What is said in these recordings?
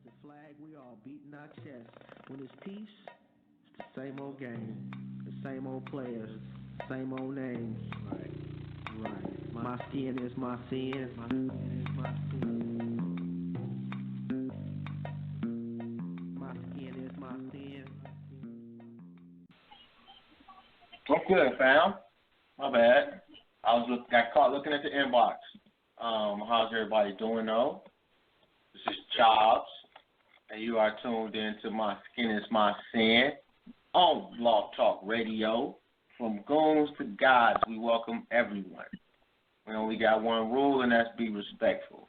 the flag, we all beating our chest. When it's peace, it's the same old game, the same old players, same old names. Right. My skin is my sin. My skin is my sin. My skin is my sin. What's good, fam? My bad. Got caught looking at the inbox. How's everybody doing though? This is Jobs, and you are tuned in to My Skin is My Sin on Blog Talk Radio. From goons to gods, we welcome everyone. We only got one rule, and that's be respectful.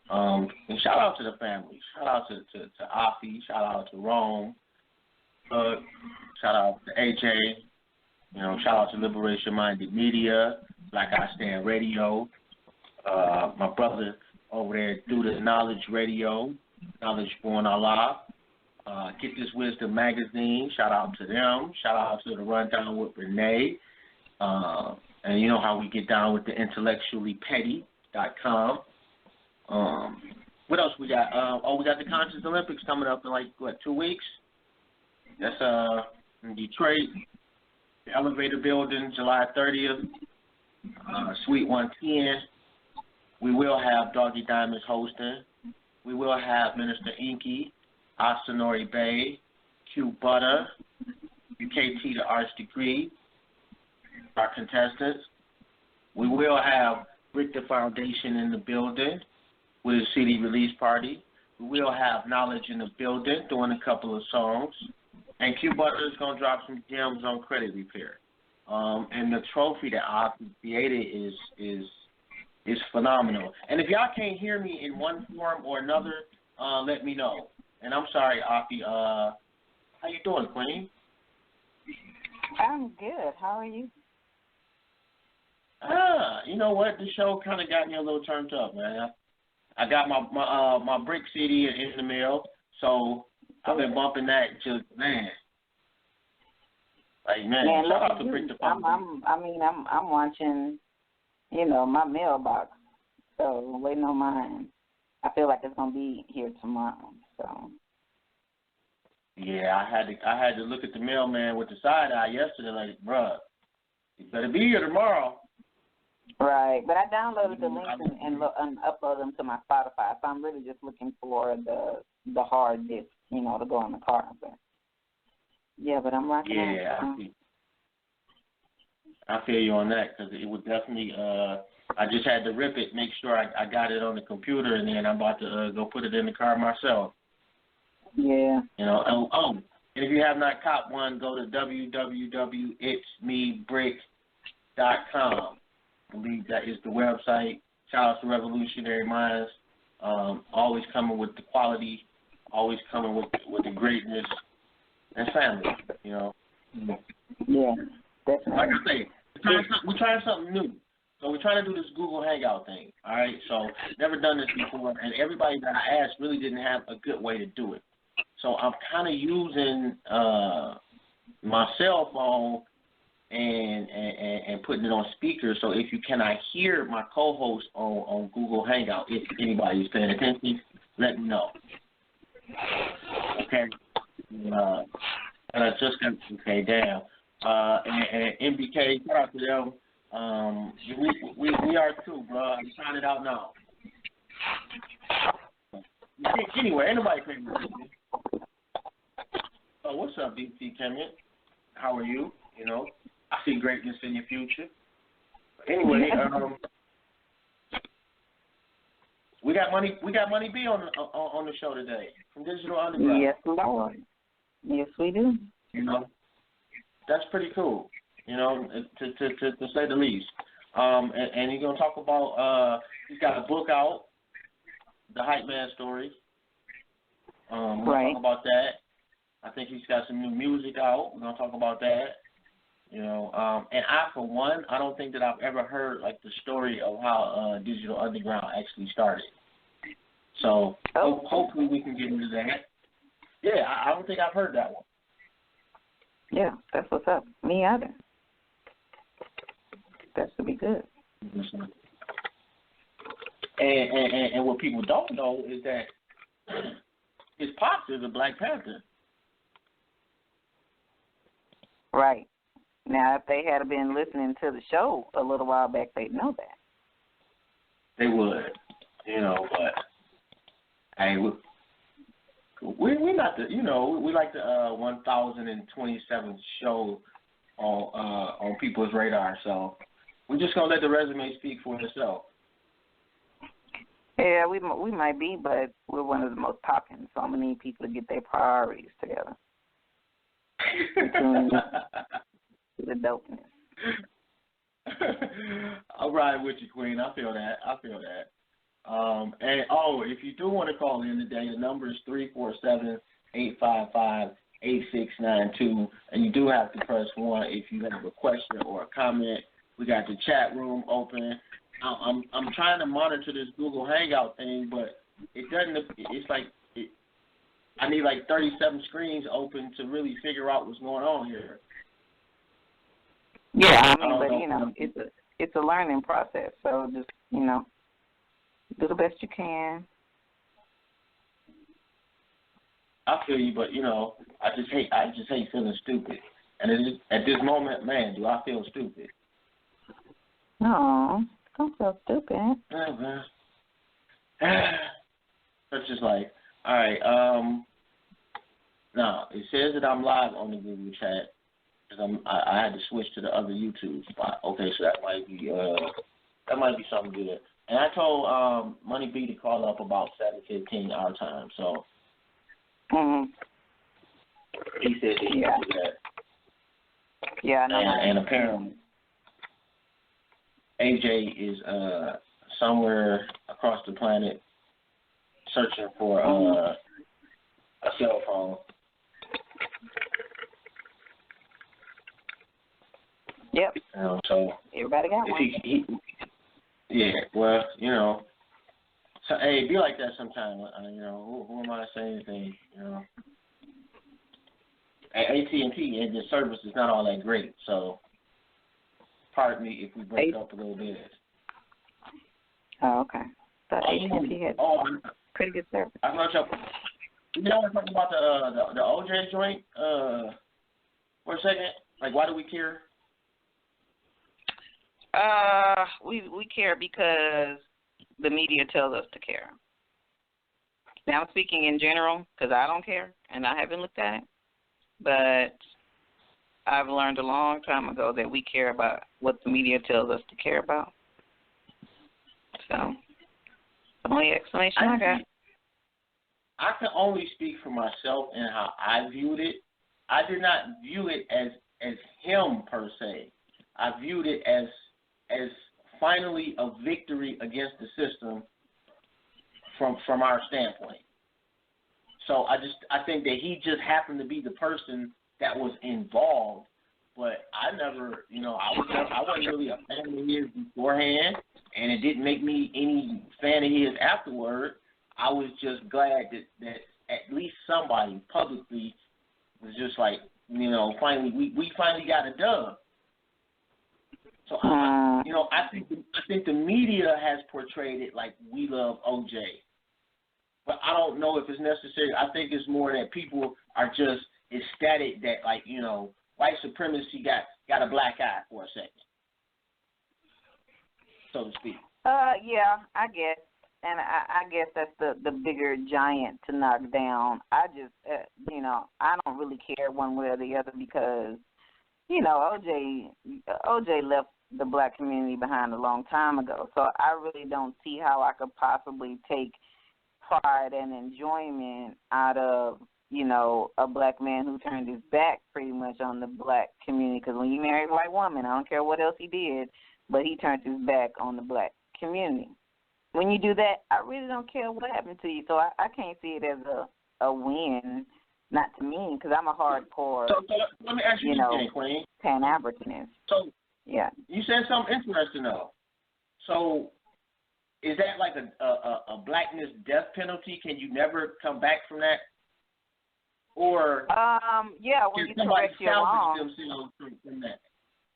And shout out to the family. Shout out to Afi. Shout out to Rome. Shout out to AJ. Shout out to Liberation Minded Media, Black I Stand Radio. My brother over there, Do the Knowledge Radio, Knowledge Born Allah. Get This Wisdom Magazine. Shout out to them. Shout out to the Rundown with Renee. And you know how we get down with the intellectuallypetty.com. What else we got? We got the Conscious Olympics coming up in 2 weeks? That's in Detroit. The Elevator Building, July 30th. Suite 110. We will have Doggy Diamonds hosting. We will have Minister Inky, Asanori Bay, Q Butter, UKT the Arts Degree, our contestants. We will have Brick the Foundation in the building with a CD release party. We will have Knowledge in the building doing a couple of songs. And Q Butter is going to drop some gems on credit repair. And the trophy that I created is phenomenal. And if y'all can't hear me in one form or another, let me know. And I'm sorry, Afi. How you doing, Queen? I'm good. How are you? You know what? The show kind of got me a little turned up, man. I got my Brick CD in the mail, so I've been bumping that just, man. Shout out to Brick the Foundation. I'm watching, my mailbox, so I'm waiting on mine. I feel like it's gonna be here tomorrow. So. Yeah, I had to look at the mailman with the side eye yesterday, bruh, you better be here tomorrow. Right, but I downloaded the links and uploaded them to my Spotify, so I'm really just looking for the hard disk, to go in the car. But but I'm rocking out. Yeah, I feel you on that, because it would definitely, I just had to rip it, make sure I got it on the computer, and then I'm about to go put it in the car myself. Yeah. And if you have not copped one, go to www.itsmebrick.com. I believe that is the website. Shout out to Revolutionary Minds. Always coming with the quality, always coming with the greatness and family, Yeah, definitely. Like I say, we're trying something new. So we're trying to do this Google Hangout thing, all right? So never done this before, and everybody that I asked really didn't have a good way to do it. So I'm kind of using my cell phone and putting it on speaker. So if you cannot hear my co-host on Google Hangout, if anybody's paying attention, let me know. Okay. And I just got damn. And MBK, shout out to them. We are too, bro. I'm trying it out now. Anyway, ain't nobody paying attention. Oh, what's up, DT Kemet? How are you? I see greatness in your future. Anyway, we got Money B on the show today from Digital Underground. Yes, Lord. Yes, we do. That's pretty cool. To say the least. And he's gonna talk about he's got a book out, The Hype Man Story. We're gonna talk about that. I think he's got some new music out. We're gonna talk about that. And I, for one, I don't think that I've ever heard the story of how Digital Underground actually started. So hopefully we can get into that. Yeah, I don't think I've heard that one. Yeah, that's what's up. Me either. That should be good. And what people don't know is that his pops is a Black Panther. Right. Now, if they had been listening to the show a little while back, they'd know that. They would, but hey, we not the, we like the 1027th show on people's radar, so we're just gonna let the resume speak for itself. Yeah, we might be, but we're one of the most popular, so I'm gonna need people to get their priorities together. The dopeness. I'll ride with you, Queen. I feel that. And if you do want to call in today, the number is 347-855-8692, and you do have to press 1 if you have a question or a comment. We got the chat room open. I'm trying to monitor this Google Hangout thing, but it doesn't. It's like I need like 37 screens open to really figure out what's going on here. Yeah, it's a learning process. So just do the best you can. I feel you, but I just hate feeling stupid. And at this moment, man, do I feel stupid? No, don't feel stupid. Yeah, man. It's just like, all right. Now it says that I'm live on the Google chat because I had to switch to the other YouTube spot. Okay, so that might be something good. And I told Money B to call up about 7:15 our time. So he said that he would do that. Yeah, no. And apparently AJ is somewhere across the planet searching for a cell phone. Yep. So everybody got one. Yeah. Well, So hey, be like that sometime. Who am I to say anything? AT&T and the service is not all that great. So pardon me if we break up a little bit. Oh, okay. So AT&T had pretty good service. I want to talk about the OJ joint for a second. Like, why do we care? We care because the media tells us to care. Now I'm speaking in general because I don't care and I haven't looked at it, but I've learned a long time ago that we care about what the media tells us to care about. So, the only explanation I got. I can only speak for myself and how I viewed it. I did not view it as him per se. I viewed it as finally a victory against the system from our standpoint. So I think that he just happened to be the person that was involved, but I never, I wasn't really a fan of his beforehand, and it didn't make me any fan of his afterward. I was just glad that at least somebody publicly was just like, finally we finally got a dub. So I think the media has portrayed it like we love OJ, but I don't know if it's necessary. I think it's more that people are just ecstatic that white supremacy got a black eye for a second, so to speak. Yeah, I guess. And I guess that's the bigger giant to knock down. I just, I don't really care one way or the other because, OJ left the black community behind a long time ago. So I really don't see how I could possibly take pride and enjoyment out of, a black man who turned his back pretty much on the black community. Because when you marry a white woman, I don't care what else he did, but he turned his back on the black community. When you do that, I really don't care what happened to you. So I can't see it as a win, not to me, because I'm a hardcore, so let me ask you something, Queen. Pan-Africanist. So yeah, you said something interesting, though. So is that like a blackness death penalty? Can you never come back from that? Or yeah, when you correct your wrongs. From that?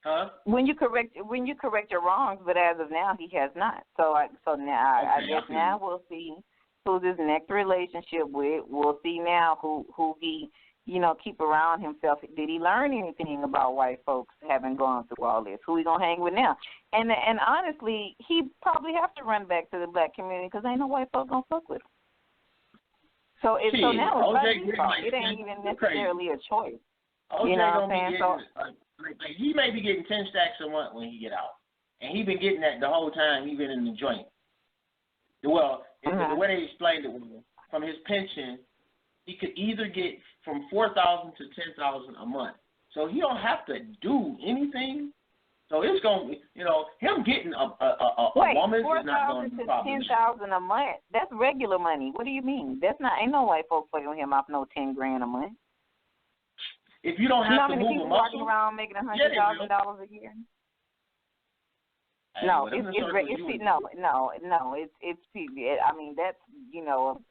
Huh? When you correct your wrongs, but as of now, he has not. So now I guess now we'll see who's his next relationship with. We'll see now who he, keep around himself. Did he learn anything about white folks having gone through all this? Who he gonna hang with now? And honestly, he probably have to run back to the black community because ain't no white folks gonna fuck with him. So now it's like his fault. It ain't even necessarily a choice. OJ you know what I'm saying? Getting, he may be getting 10 stacks a month when he get out, and he been getting that the whole time he been in the joint. Well, the way they explained it was from his pension, he could either get from $4,000 to $10,000 a month. So he don't have to do anything. So it's gonna, him getting a woman is not going to be a problem. $10,000 a month. That's regular money. What do you mean? That's not. Ain't no white folks fucking him off no $10,000 a month. If you don't have to move a muscle, walking around making $100,000 a year. Hey, no, it's I mean, that's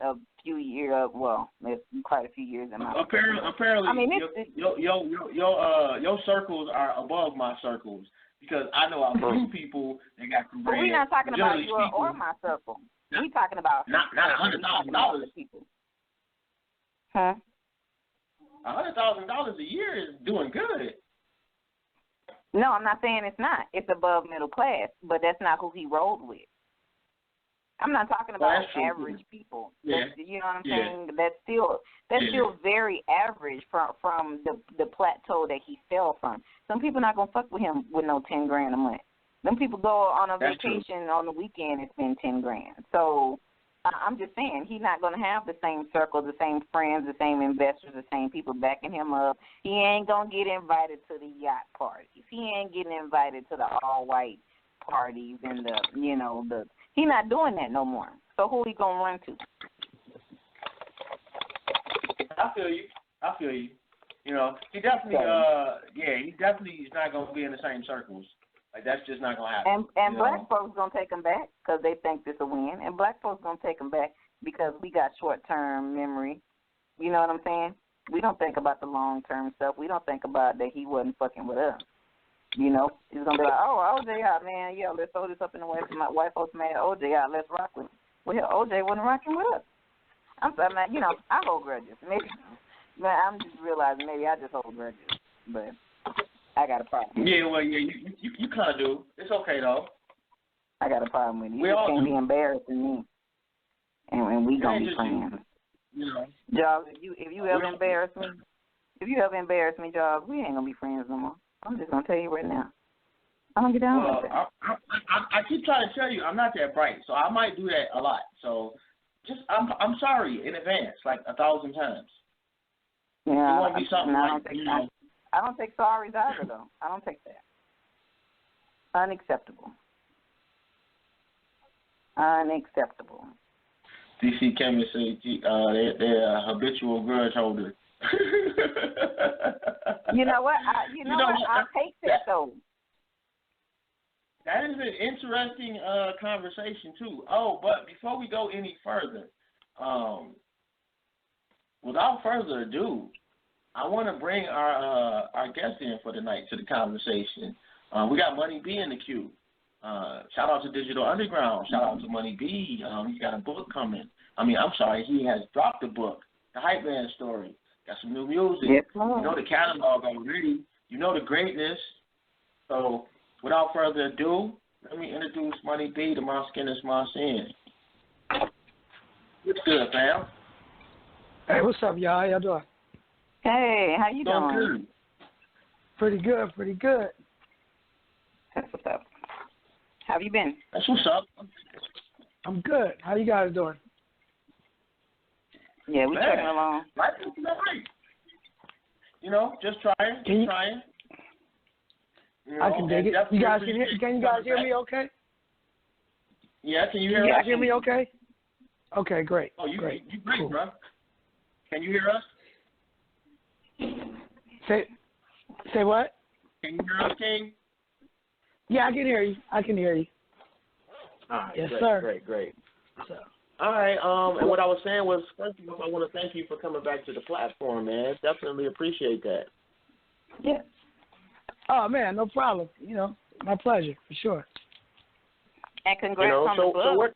a few years. Well, it's quite a few years in my. Apparently, I mean, your circles are above my circles because I know a few people that got some bread. We're not talking about your or my circle. We're talking about not $100,000 people. Huh? $100,000 a year is doing good. No, I'm not saying it's not. It's above middle class, but that's not who he rolled with. I'm not talking about average people. Yeah. You know what I'm saying? That's still very average from the plateau that he fell from. Some people not gonna fuck with him with no $10,000 a month. Them people go on a vacation on the weekend and spend $10,000. So I'm just saying he's not gonna have the same circle, the same friends, the same investors, the same people backing him up. He ain't gonna get invited to the yacht parties. He ain't getting invited to the all white parties and he's not doing that no more. So who he gonna run to? I feel you. He definitely he definitely is not gonna be in the same circles. Like that's just not gonna happen. And black folks gonna take him back because they think this a win. And black folks gonna take him back because we got short-term memory. You know what I'm saying? We don't think about the long-term stuff. We don't think about that he wasn't fucking with us. He's gonna be like, oh, OJ out, man. Yeah, let's throw this up in the way for my white folks, man. OJ out, let's rock with him. Well, hell, OJ wasn't rocking with us. I'm sorry, man. I hold grudges. Maybe, man, I'm just realizing maybe I just hold grudges, but I got a problem. Yeah, well, yeah, you kind of do. It's okay though. I got a problem with you. You just can't be embarrassing me, and we gonna be friends. Job, if you ever embarrass me, Job, we ain't gonna be friends no more. I'm just gonna tell you right now. I'm gonna get down with that. I keep trying to tell you I'm not that bright, so I might do that a lot. So I'm sorry in advance, like 1,000 times. Yeah, it won't be something I don't take sorries either, though. I don't take that. Unacceptable. DC Chemist say they're a habitual grudge holder. You know what? I'll take that, though. That is an interesting conversation, too. Oh, but before we go any further, without further ado, I want to bring our guest in for tonight to the conversation. We got Money B in the queue. Shout out to Digital Underground. Shout out to Money B. He's got a book coming. He has dropped a book, The Hype Man Story. Got some new music. Yep. You know the catalog already. You know the greatness. So, without further ado, let me introduce Money B to My Skin is My Sin. What's good, fam? Hey, what's up, y'all? How y'all doing? Hey, how you doing? Good. Pretty good. That's what's up. How have you been? That's what's up. I'm good. How you guys doing? Yeah, we trucking along. Right. Just trying. I can dig it. You guys can you guys hear me okay? Yeah, can you hear us? Can you guys hear me okay? Okay, great. Oh, you great, cool. Bro. Can you hear us? Say what? Can you hear us, King? Yeah, I can hear you. All right, yes, great, sir. Great. So. All right, and what I was saying was, first of all, I want to thank you for coming back to the platform, man. Definitely appreciate that. Yeah. Oh, man, no problem. My pleasure, for sure. And congrats on the book.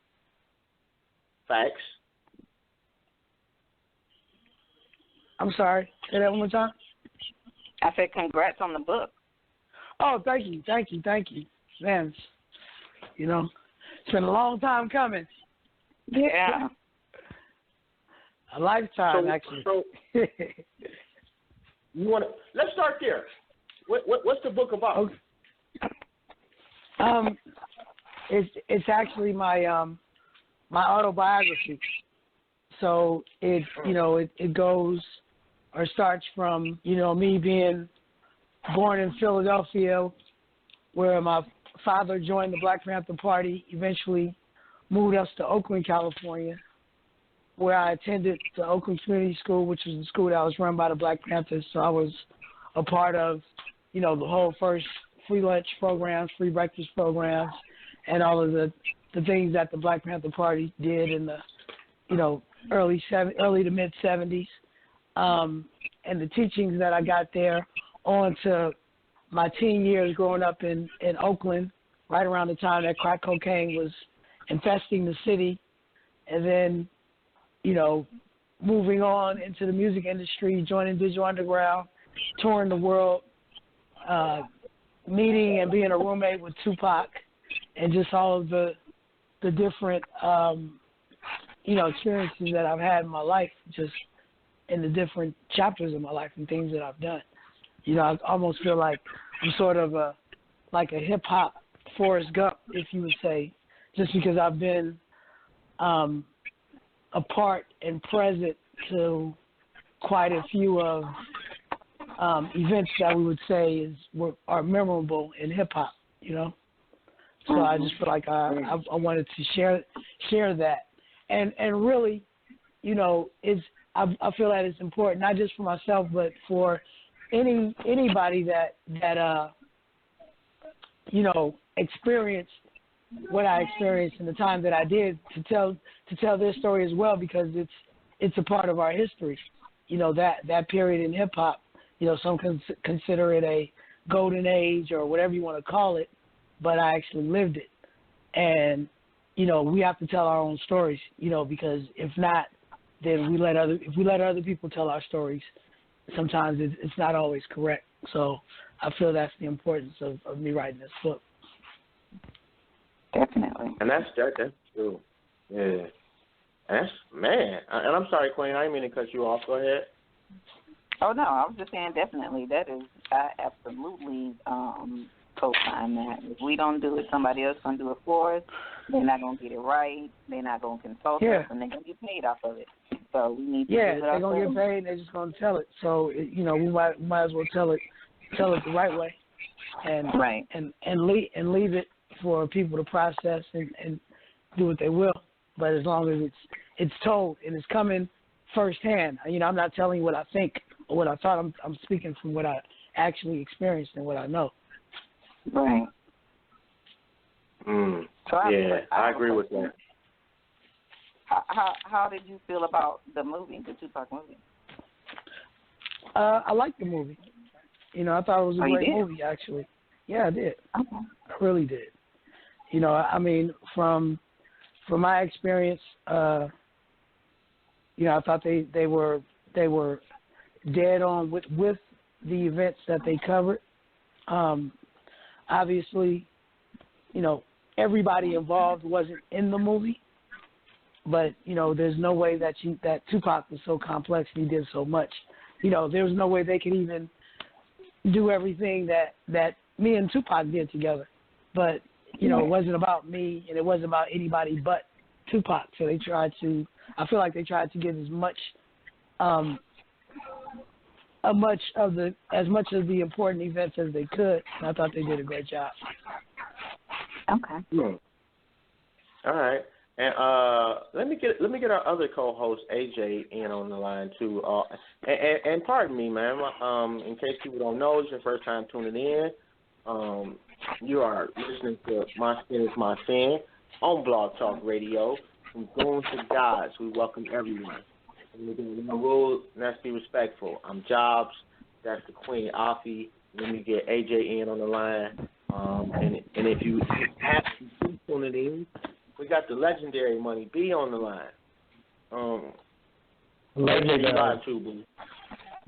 Facts. I'm sorry. Say that one more time. I said congrats on the book. Oh, thank you. Man, it's been a long time coming. Yeah. A lifetime, actually. So you want to? Let's start there. What's the book about? Okay. It's actually my my autobiography. So it goes or starts from me being born in Philadelphia, where my father joined the Black Panther Party, eventually moved us to Oakland, California, where I attended the Oakland Community School, which was a school that was run by the Black Panthers. So I was a part of, the whole first free lunch programs, free breakfast programs, and all of the things that the Black Panther Party did in the, early to mid 70s, and the teachings that I got there on to my teen years growing up in Oakland, right around the time that crack cocaine was infesting the city, and then, moving on into the music industry, joining Digital Underground, touring the world, meeting and being a roommate with Tupac, and just all of the different, experiences that I've had in my life, just in the different chapters of my life and things that I've done. I almost feel like I'm sort of like a hip-hop Forrest Gump, if you would say, just because I've been a part and present to quite a few of events that we would say are memorable in hip-hop, So I just feel like I wanted to share that. And really, I feel that it's important, not just for myself, but for anybody that experienced what I experienced in the time that I did, to tell their story as well, because it's a part of our history. That period in hip hop, some consider it a golden age or whatever you want to call it, but I actually lived it. And we have to tell our own stories, because if not, then if we let other people tell our stories, sometimes it's not always correct. So I feel that's the importance of me writing this book. Definitely. And that's true. Yeah. And I'm sorry, Queen, I didn't mean to cut you off. Go ahead. Oh, no, I was just saying definitely. That is, I absolutely co-sign that. If we don't do it, somebody else going to do it for us. They're not going to get it right. They're not going to consult us, and they're going to get paid off of it. So we need to do it. They're going to get paid, and they're just going to tell it. So, we might as well tell it the right way, and leave it for people to process and do what they will. But as long as it's told and it's coming firsthand, I'm not telling you what I think or what I thought. I'm speaking from what I actually experienced and what I know. Right. So I agree with that. How did you feel about the movie, the Tupac movie? I liked the movie. I thought it was a great movie, actually. Yeah, I did. Okay. I really did. I mean, from my experience, I thought they were dead on with the events that they covered. Obviously, everybody involved wasn't in the movie, but there's no way that Tupac was so complex and he did so much. There was no way they could even do everything that me and Tupac did together. But it wasn't about me and it wasn't about anybody but Tupac. So I feel like they tried to give as much of the important events as they could. And I thought they did a great job. Okay. All right. And let me get our other co-host AJ in on the line too. And pardon me, man. In case people don't know, it's your first time tuning in. You are listening to My Skin Is My Sin on Blog Talk Radio. From Goons to Gods, we welcome everyone. No rules, and let's be respectful. I'm Jobs. That's the Queen Afi. Let me get AJ in on the line. And if you have to tune it in, we got the legendary Money B on the line. Legendary live too, boo.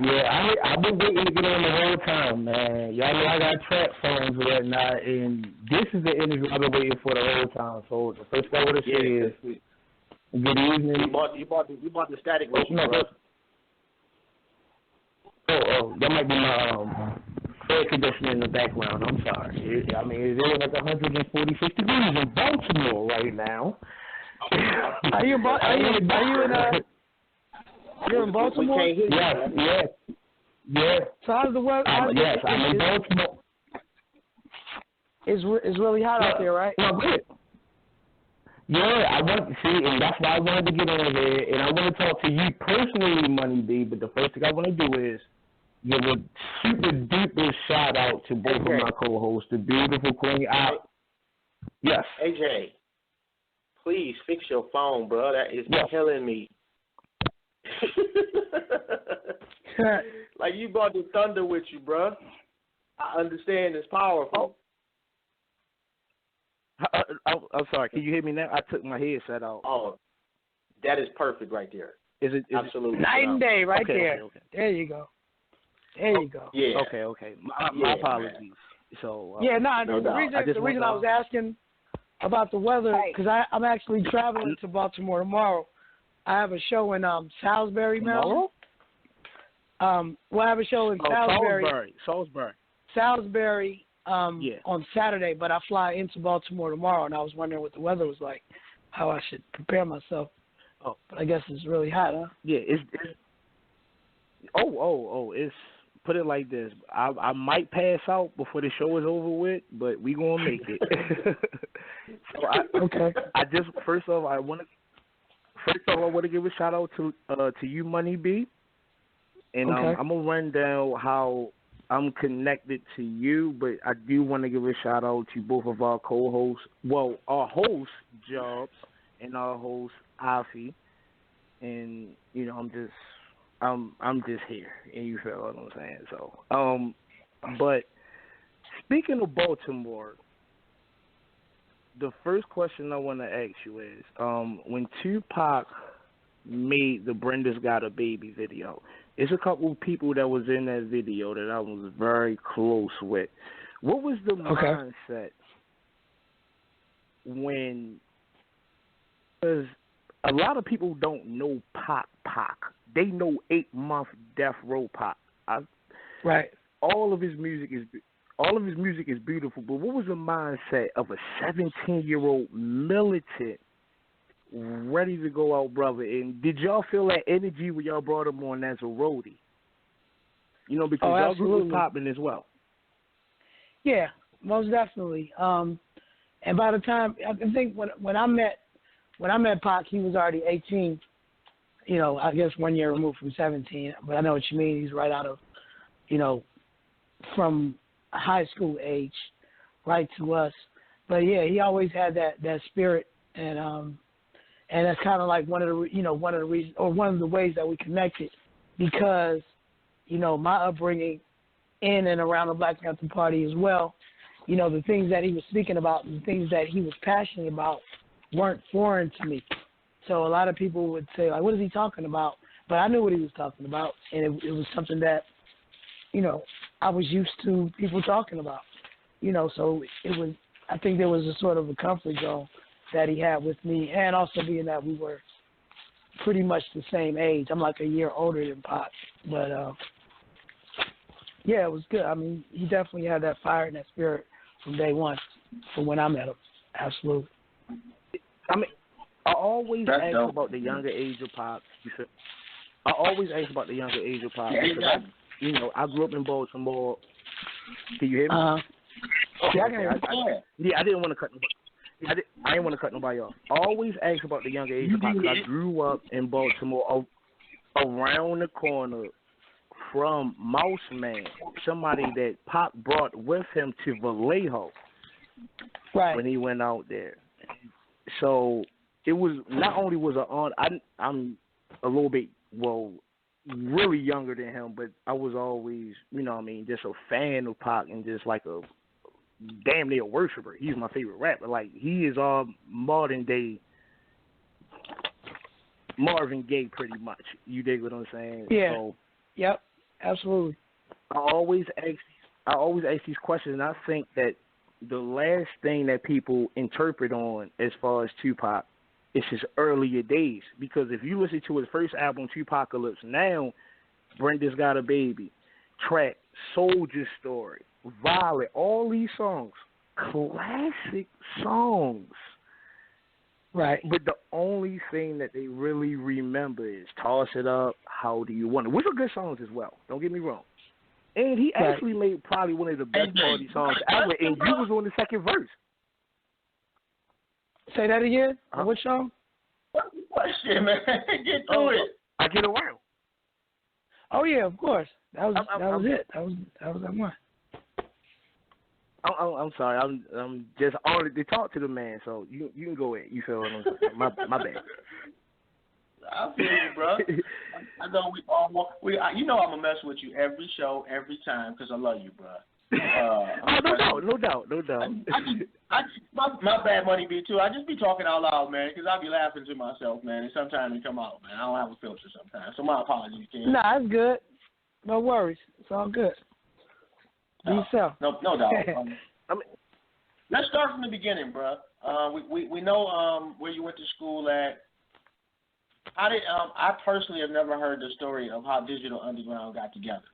Yeah, I've been waiting to get on the whole time, man. Y'all know I got trap phones and whatnot, and this is the interview I've been waiting for the whole time. So the first thing I want to say is, good evening. You bought the static with you, no, bro. That might be my air conditioner in the background. I'm sorry. I mean, it's like 146 degrees in Baltimore right now. Are you in You're in Baltimore? Yes. So how's the weather? Yes, I'm in Baltimore. It's really hot out there, right? No, good. Yeah, I want to see, and that's why I wanted to get on here, and I want to talk to you personally, Money B. But the first thing I want to do is give a super duper shout out to both of my co-hosts, the beautiful Queen. Yes. AJ, please fix your phone, bro. That is killing me. Like, you brought the thunder with you, bro. I understand it's powerful. I'm sorry. Can you hear me now? I took my headset out. Oh, that is perfect right there. Is it absolutely night and day right there? Okay. There you go. There you go. Yeah. Okay. My apologies. Man. So the reason I was asking about the weather, because I'm actually traveling to Baltimore tomorrow. I have a show in Salisbury, Maryland. I have a show in Salisbury on Saturday, but I fly into Baltimore tomorrow, and I was wondering what the weather was like, how I should prepare myself. Oh, but I guess it's really hot, huh? Yeah, it's put it like this. I might pass out before the show is over with, but we gonna make it. I just first off I want to give a shout out to you, Money B, and I'm gonna run down how I'm connected to you, but I do want to give a shout out to both of our co-hosts. Well, our host Jobs and our host Afi, and I'm just here, and you feel what I'm saying. So, but speaking of Baltimore, the first question I want to ask you is, when Tupac made the Brenda's Got a Baby video, there's a couple of people that was in that video that I was very close with. What was the mindset when? Because a lot of people don't know Pac. They know 8-month Death Row Pac. Right. All of his music is beautiful, but what was the mindset of a 17-year-old militant ready to go out, brother? And did y'all feel that energy when y'all brought him on as a roadie? Because y'all group was popping as well. Yeah, most definitely. And by the time, I think when I met Pac, he was already 18. I guess 1 year removed from 17. But I know what you mean. He's right out of, from high school age, right to us. But yeah, he always had that spirit, and that's kind of like one of the reasons, or one of the ways that we connected, because my upbringing in and around the Black Panther Party as well, the things that he was speaking about, the things that he was passionate about, weren't foreign to me. So a lot of people would say, like, what is he talking about? But I knew what he was talking about, and it was something that, I was used to people talking about. So it was, I think there was a sort of a comfort zone that he had with me, and also being that we were pretty much the same age. I'm like a year older than Pac. But, yeah, it was good. I mean, he definitely had that fire and that spirit from day one, from when I met him. Absolutely. I mean, I always ask about the younger age of Pac. I always ask about the younger age of Pac because I grew up in Baltimore. Can you hear me? Yeah, I can hear you. I didn't want to cut nobody. I didn't want to cut nobody off. I always ask about the younger age of Pac because I grew up in Baltimore, around the corner from Mouse Man, somebody that Pac brought with him to Vallejo when he went out there. So it was not only was I'm a little bit really younger than him, but I was always just a fan of Pac and just like a damn near worshiper. He's my favorite rapper. Like, he is all modern day Marvin Gaye, pretty much. You dig what I'm saying? Yeah. So, yep. absolutely. I always ask these questions, and I think that the last thing that people interpret on as far as Tupac is his earlier days. Because if you listen to his first album, Tupacalypse, now Brenda's Got a Baby, Track, Soldier Story, Violet, all these songs, classic songs. Right. But the only thing that they really remember is Toss It Up, How Do You Want It, which are good songs as well. Don't get me wrong. And he actually made probably one of the best party songs ever, and you was on the second verse. Say that again? Which song? Question, man. Get through it. I Get Around. Oh yeah, of course. That was it. That was that one. I'm sorry. I'm just honored to talk to the man. So you can go ahead. You feel what I'm saying? My bad. I feel you, bro. I know we all want. You know I'm gonna mess with you every show, every time, because I love you, bro. No doubt. My bad, Money B too. I just be talking out loud, man, because I be laughing to myself, man, and sometimes it come out, man. I don't have a filter sometimes, so my apologies, Ken. Nah, it's good. No worries. It's all good. Be yourself. No doubt. Let's start from the beginning, bro. We know where you went to school at. I personally have never heard the story of how Digital Underground got together.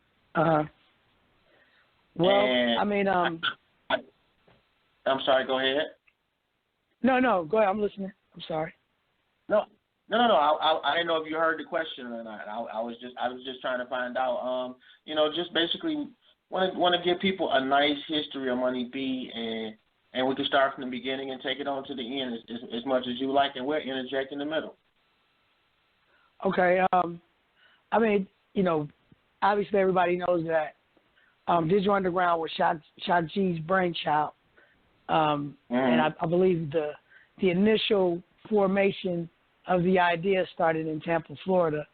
Well, and I mean, I'm sorry. Go ahead. No, go ahead. I'm listening. I'm sorry. No. I didn't know if you heard the question or not. I was just trying to find out. Just basically want to give people a nice history of Money B, and we can start from the beginning and take it on to the end as much as you like, and we'll interject in the middle. Okay. I mean, obviously everybody knows that Digital Underground was Shock G's brainchild, and I believe the initial formation of the idea started in Tampa, Florida.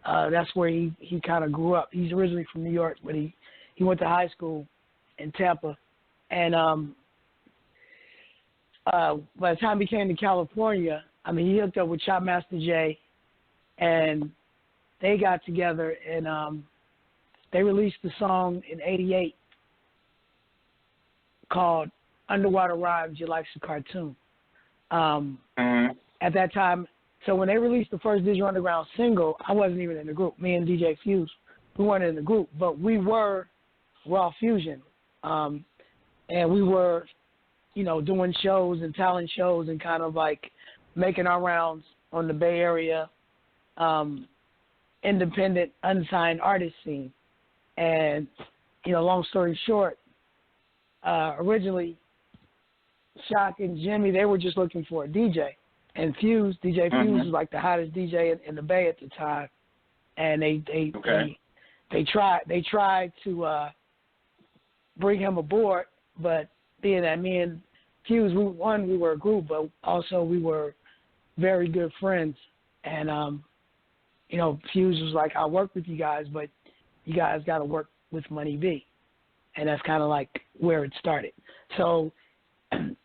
That's where he kind of grew up. He's originally from New York, but he went to high school in Tampa, and by the time he came to California, I mean, he hooked up with Chopmaster Jay, and they got together, and they released the song in '88 called Underwater Rhymes, Your Life's a Cartoon. At that time, so when they released the first Digital Underground single, I wasn't even in the group. Me and DJ Fuse, we weren't in the group, but we were Raw Fusion. And we were, doing shows and talent shows and kind of like making our rounds on the Bay Area independent, unsigned artist scene. And, long story short, originally Shock and Jimmy, they were just looking for a DJ. And Fuse, DJ Fuse was like the hottest DJ in the Bay at the time. And they tried to bring him aboard, but being that me and Fuse, we were a group, but also we were very good friends. And Fuse was like, I'll work with you guys, but you guys got to work with Money B. And that's kind of like where it started. So, a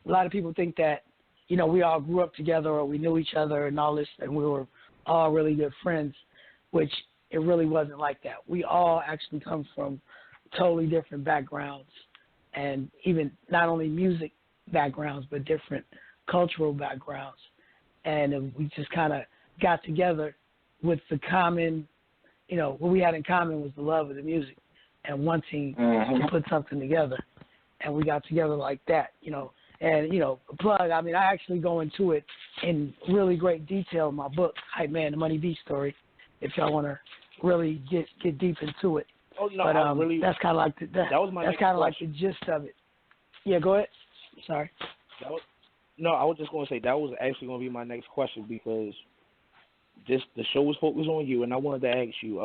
lot of people think that, we all grew up together or we knew each other and all this, and we were all really good friends, which it really wasn't like that. We all actually come from totally different backgrounds, and even not only music backgrounds, but different cultural backgrounds. And we just kind of got together with the common, what we had in common was the love of the music and wanting to put something together. And we got together like that, And, plug, I mean, I actually go into it in really great detail in my book, Hype Man, The Money B Story, if y'all want to really get deep into it. Oh, no, but that's kind of like that's kind of like the gist of it. Yeah, go ahead. Sorry. I was just going to say that was actually going to be my next question, because the show was focused on you, and I wanted to ask you,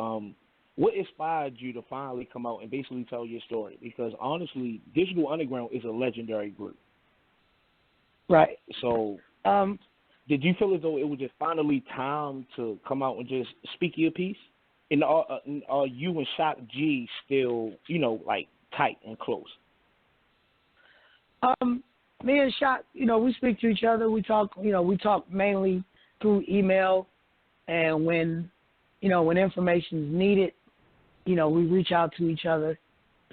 what inspired you to finally come out and basically tell your story? Because honestly, Digital Underground is a legendary group. Right. So, did you feel as though it was just finally time to come out and just speak your piece? And are you and Shock G still, like tight and close? Me and Shock, we speak to each other. We talk mainly through email, and when you know, when information is needed, you know, we reach out to each other.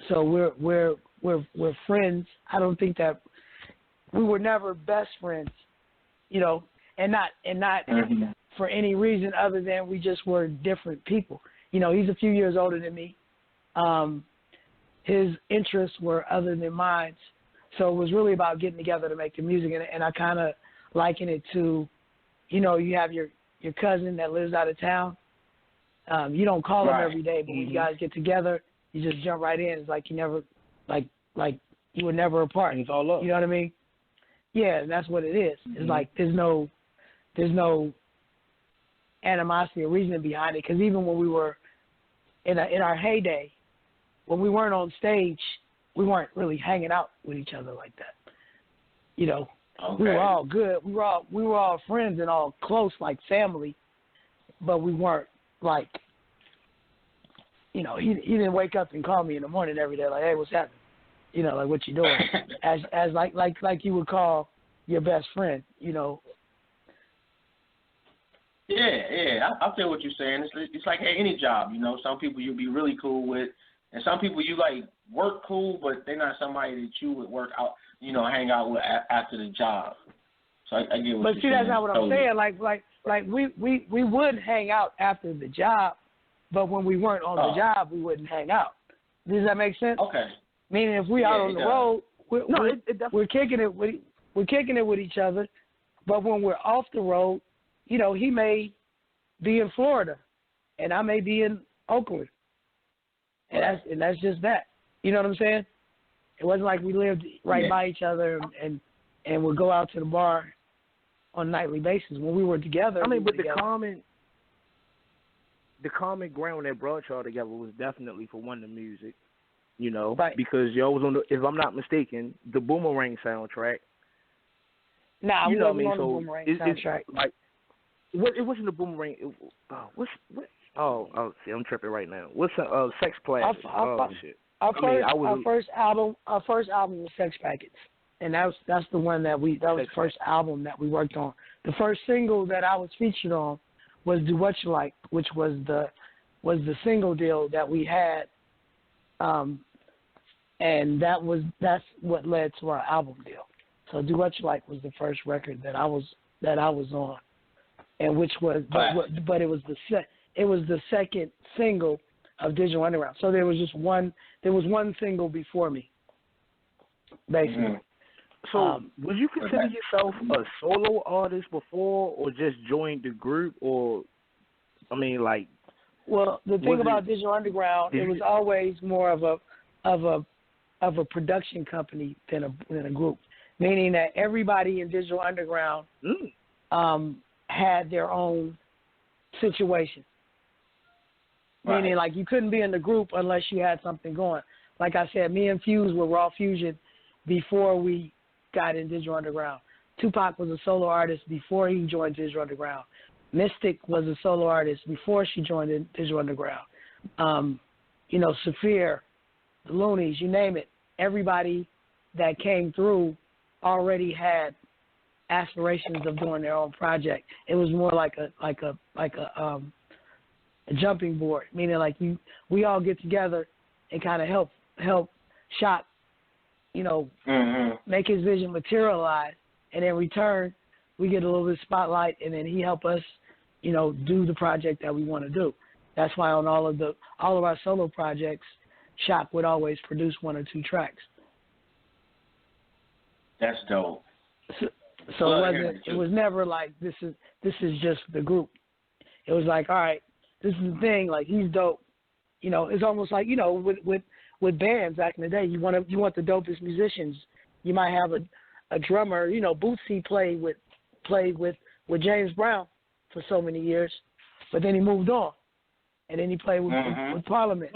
So we're friends. I don't think that we were never best friends, you know, and not for any reason other than we just were different people. You know, he's a few years older than me. His interests were other than mine. So it was really about getting together to make the music. And I kind of liken it to, you know, you have your cousin that lives out of town. You don't call him every day, but when you guys get together, you just jump right in. It's like you never, like you were never apart. It's all up. You know what I mean? Yeah, that's what it is. It's like there's no animosity or reasoning behind it. Because even when we were in our heyday, when we weren't on stage, we weren't really hanging out with each other like that. You know, we were all good. We were all friends and all close, like family, but we weren't like, you know, he didn't wake up and call me in the morning every day like, hey, what's happening? You know, like, what you doing? as like you would call your best friend, you know. Yeah, I feel what you're saying. It's like any job, you know. Some people you'll be really cool with, and some people you like work cool, but they're not somebody that you would work out, you know, hang out with after the job. So I get what you're saying. But see, that's not what I'm saying. Like we would hang out after the job, but when we weren't on the job, we wouldn't hang out. Does that make sense? Okay. Meaning, if we out on the road, we're kicking it with each other. But when we're off the road, you know, he may be in Florida, and I may be in Oakland, and that's just that. You know what I'm saying? It wasn't like we lived right by each other and would go out to the bar on a nightly basis. When we were together, I mean, but together. the common ground that brought y'all together was definitely, for one, the music. You know, right. Because y'all was on the, if I'm not mistaken, the Boomerang soundtrack. Nah, you we know what I mean? on So the Boomerang soundtrack. Like, it wasn't the Boomerang. See, I'm tripping right now. What's Sex Plastic? Shit. Our first album was Sex Packets, and that's the one that was the first album that we worked on. The first single that I was featured on was "Do What You Like," which was the single deal that we had. And that's what led to our album deal. So "Do What You Like" was the first record that I was on, and which was but it was the second single of Digital Underground. So there was one single before me, basically. Mm-hmm. So would you consider yourself a solo artist before, or just joined the group, or I mean, like? Well, the thing about Digital Underground, it was always more of a production company than a group, meaning that everybody in Digital Underground had their own situation. Right. Meaning, like, you couldn't be in the group unless you had something going. Like I said, me and Fuse were Raw Fusion before we got in Digital Underground. Tupac was a solo artist before he joined Digital Underground. Mystic was a solo artist before she joined in Digital Underground. You know, Saphir, the Loonies, you name it. Everybody that came through already had aspirations of doing their own project. It was more like a jumping board, meaning like we all get together and kind of help Shock, you know, make his vision materialize, and in return we get a little bit of spotlight, and then he help us, you know, do the project that we want to do. That's why on all of our solo projects, Shock would always produce 1 or 2 tracks. That's dope. So it was never like this is just the group. It was like, all right, this is the thing. Like, he's dope. You know, it's almost like, you know, with bands back in the day, you want the dopest musicians. You might have a drummer. You know, Bootsy played with James Brown for so many years, but then he moved on, and then he played with Parliament.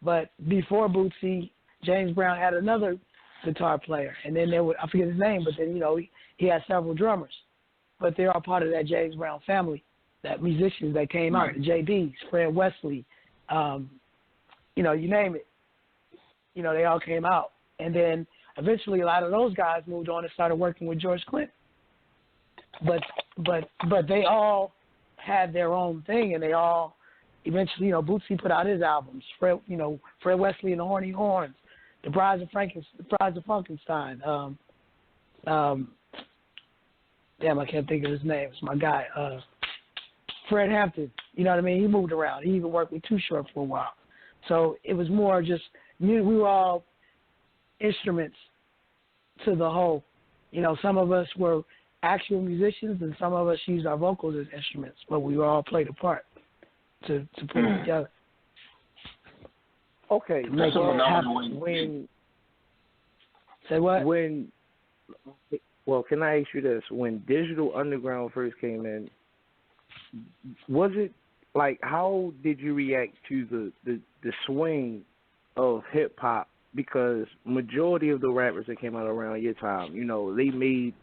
But before Bootsy, James Brown had another guitar player, and then I forget his name, but then, you know, he had several drummers, but they're all part of that James Brown family, that musicians that came out, the JBs, Fred Wesley, you know, you name it. You know, they all came out, and then eventually a lot of those guys moved on and started working with George Clinton. But they all had their own thing, and they all eventually, Bootsy put out his albums. Fred Wesley and the Horny Horns, The Brides of Frankenstein. Damn, I can't think of his name. It's my guy, Fred Hampton. You know what I mean? He moved around. He even worked with Too Short for a while. So it was more just we were all instruments to the whole. Some of us were actual musicians, and some of us used our vocals as instruments, but we all played a part to put it together. Okay, Make so it happen. Say what? Well, can I ask you this? When Digital Underground first came in, was it like, how did you react to the swing of hip hop? Because majority of the rappers that came out around your time, they made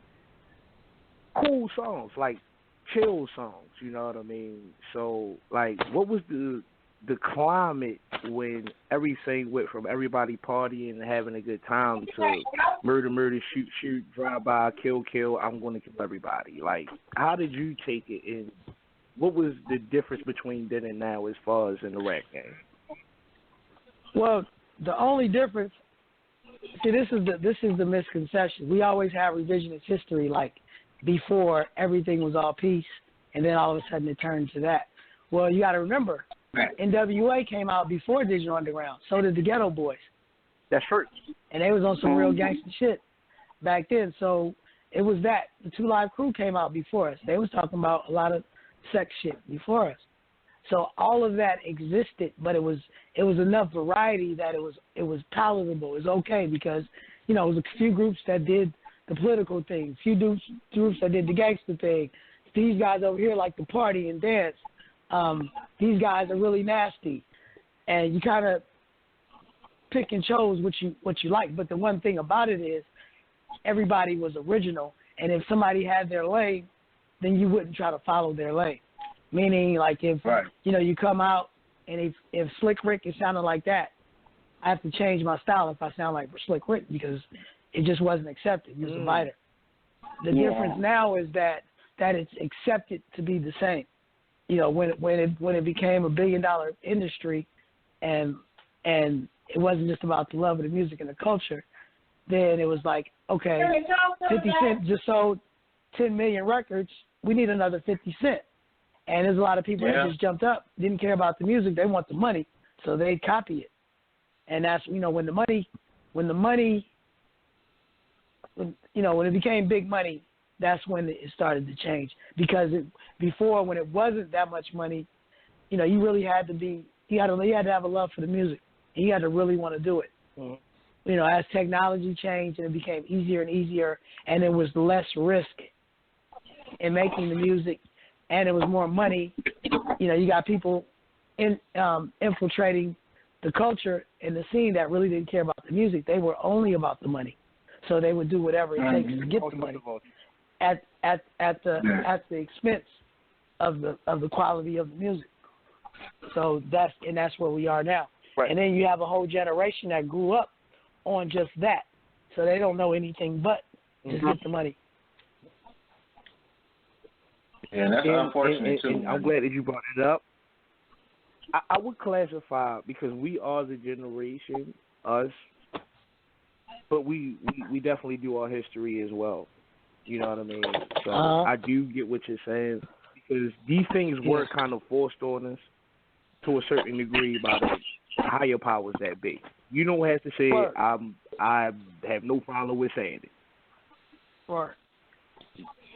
cool songs, like chill songs, you know what I mean? So, like, what was the climate when everything went from everybody partying and having a good time to murder, shoot, drive-by, kill, I'm going to kill everybody? Like, how did you take it, and what was the difference between then and now as far as in the rap game? Well, the only difference, see, this is the misconception. We always have revisionist history, like before everything was all peace, and then all of a sudden it turned to that. Well, you got to remember, NWA came out before Digital Underground. So did the Ghetto Boys. That's true. And they was on some real gangster shit back then. So it was that. The 2 Live Crew came out before us. They was talking about a lot of sex shit before us. So all of that existed, but it was enough variety that it was palatable. It was okay because, it was a few groups that did the political thing, few groups that did the gangster thing. These guys over here like to party and dance. These guys are really nasty, and you kind of pick and chose what you like. But the one thing about it is everybody was original, and if somebody had their lane, then you wouldn't try to follow their lane. Meaning, like, if you come out and if Slick Rick is sounding like that, I have to change my style if I sound like Slick Rick because it just wasn't accepted. He was a fighter. The difference now is that it's accepted to be the same. When it became $1 billion industry, and it wasn't just about the love of the music and the culture, then it was like, okay, 50 Cent just sold 10 million records. We need another 50 Cent. And there's a lot of people that just jumped up, didn't care about the music. They want the money, so they copy it. And that's, when it became big money, that's when it started to change. Because before, when it wasn't that much money, you really had to you had to have a love for the music, and you had to really want to do it. Mm-hmm. As technology changed and it became easier and easier, and there was less risk in making the music, and it was more money. You got people infiltrating the culture and the scene that really didn't care about the music. They were only about the money, so they would do whatever it takes to get the money at the expense of the quality of the music. So that's where we are now. Right. And then you have a whole generation that grew up on just that, so they don't know anything but just get the money. Yeah, that's unfortunate too. And I'm glad that you brought it up. I would classify, because we are the generation, us, but we definitely do our history as well. You know what I mean? So I do get what you're saying, because these things were kind of forced on us to a certain degree by the higher powers that be. You don't have to say I have no problem with saying it. Right.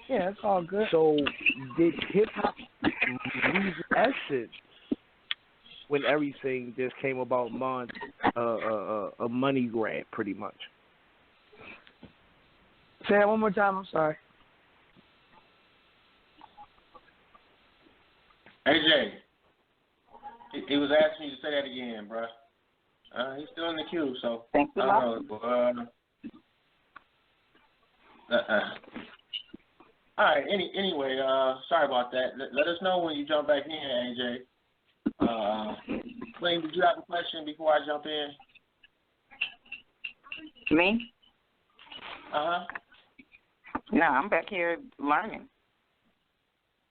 Yeah, it's all good. So did hip-hop lose essence when everything just came about a money grab, pretty much? Say that one more time, I'm sorry. AJ, he was asking you to say that again, bro. He's still in the queue, so thanks a lot. All right. Anyway, sorry about that. Let us know when you jump back in, AJ. Wayne, did you have a question before I jump in? Me? No, I'm back here learning.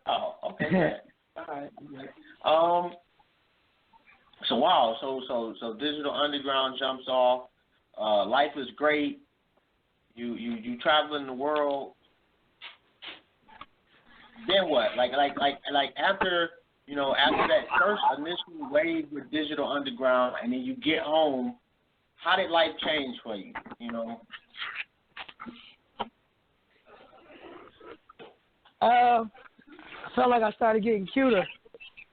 Oh, okay. All right. So wow, so Digital Underground jumps off. Life is great. You traveling the world. Then what? Like after after that first initial wave with Digital Underground, and then you get home. How did life change for you? I felt like I started getting cuter.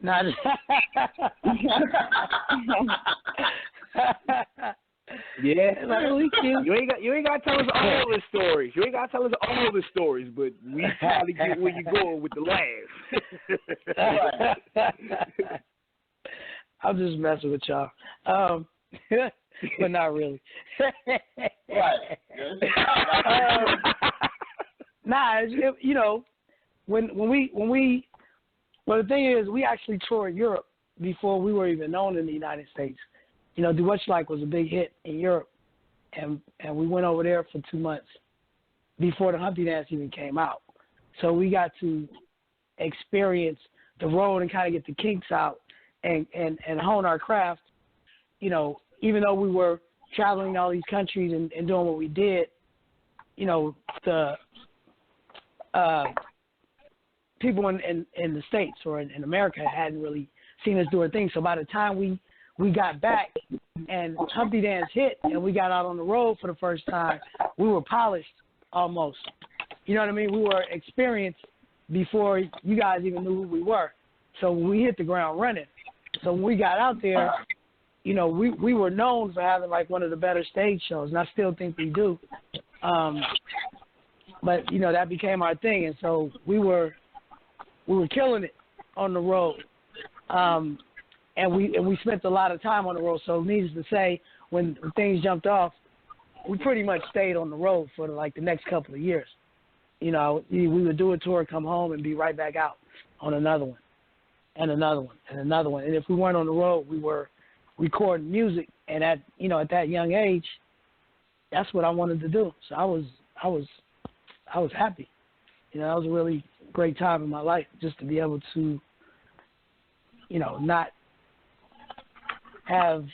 Nah, Yeah, like, really cute. You ain't gotta tell us all the stories. You ain't gotta tell us all the stories, but we probably get where you're going with the laugh. I'm just messing with y'all, but not really. Right. Nah, well, the thing is, we actually toured Europe before we were even known in the United States. Do What You Like was a big hit in Europe, and we went over there for 2 months before the Humpty Dance even came out. So we got to experience the road and kind of get the kinks out and hone our craft. Even though we were traveling to all these countries and doing what we did, the people in the States or in America hadn't really seen us doing things. So by the time we got back and Humpty Dance hit and we got out on the road for the first time, we were polished almost. You know what I mean? We were experienced before you guys even knew who we were. So we hit the ground running. So when we got out there, we were known for having like one of the better stage shows, and I still think we do. But that became our thing, and so we were killing it on the road. And we spent a lot of time on the road. So needless to say, when things jumped off, we pretty much stayed on the road for the next couple of years. We would do a tour, come home, and be right back out on another one, and another one, and another one. And if we weren't on the road, we were recording music. And at that young age, that's what I wanted to do. So I was happy. That was a really great time in my life, just to be able to, not have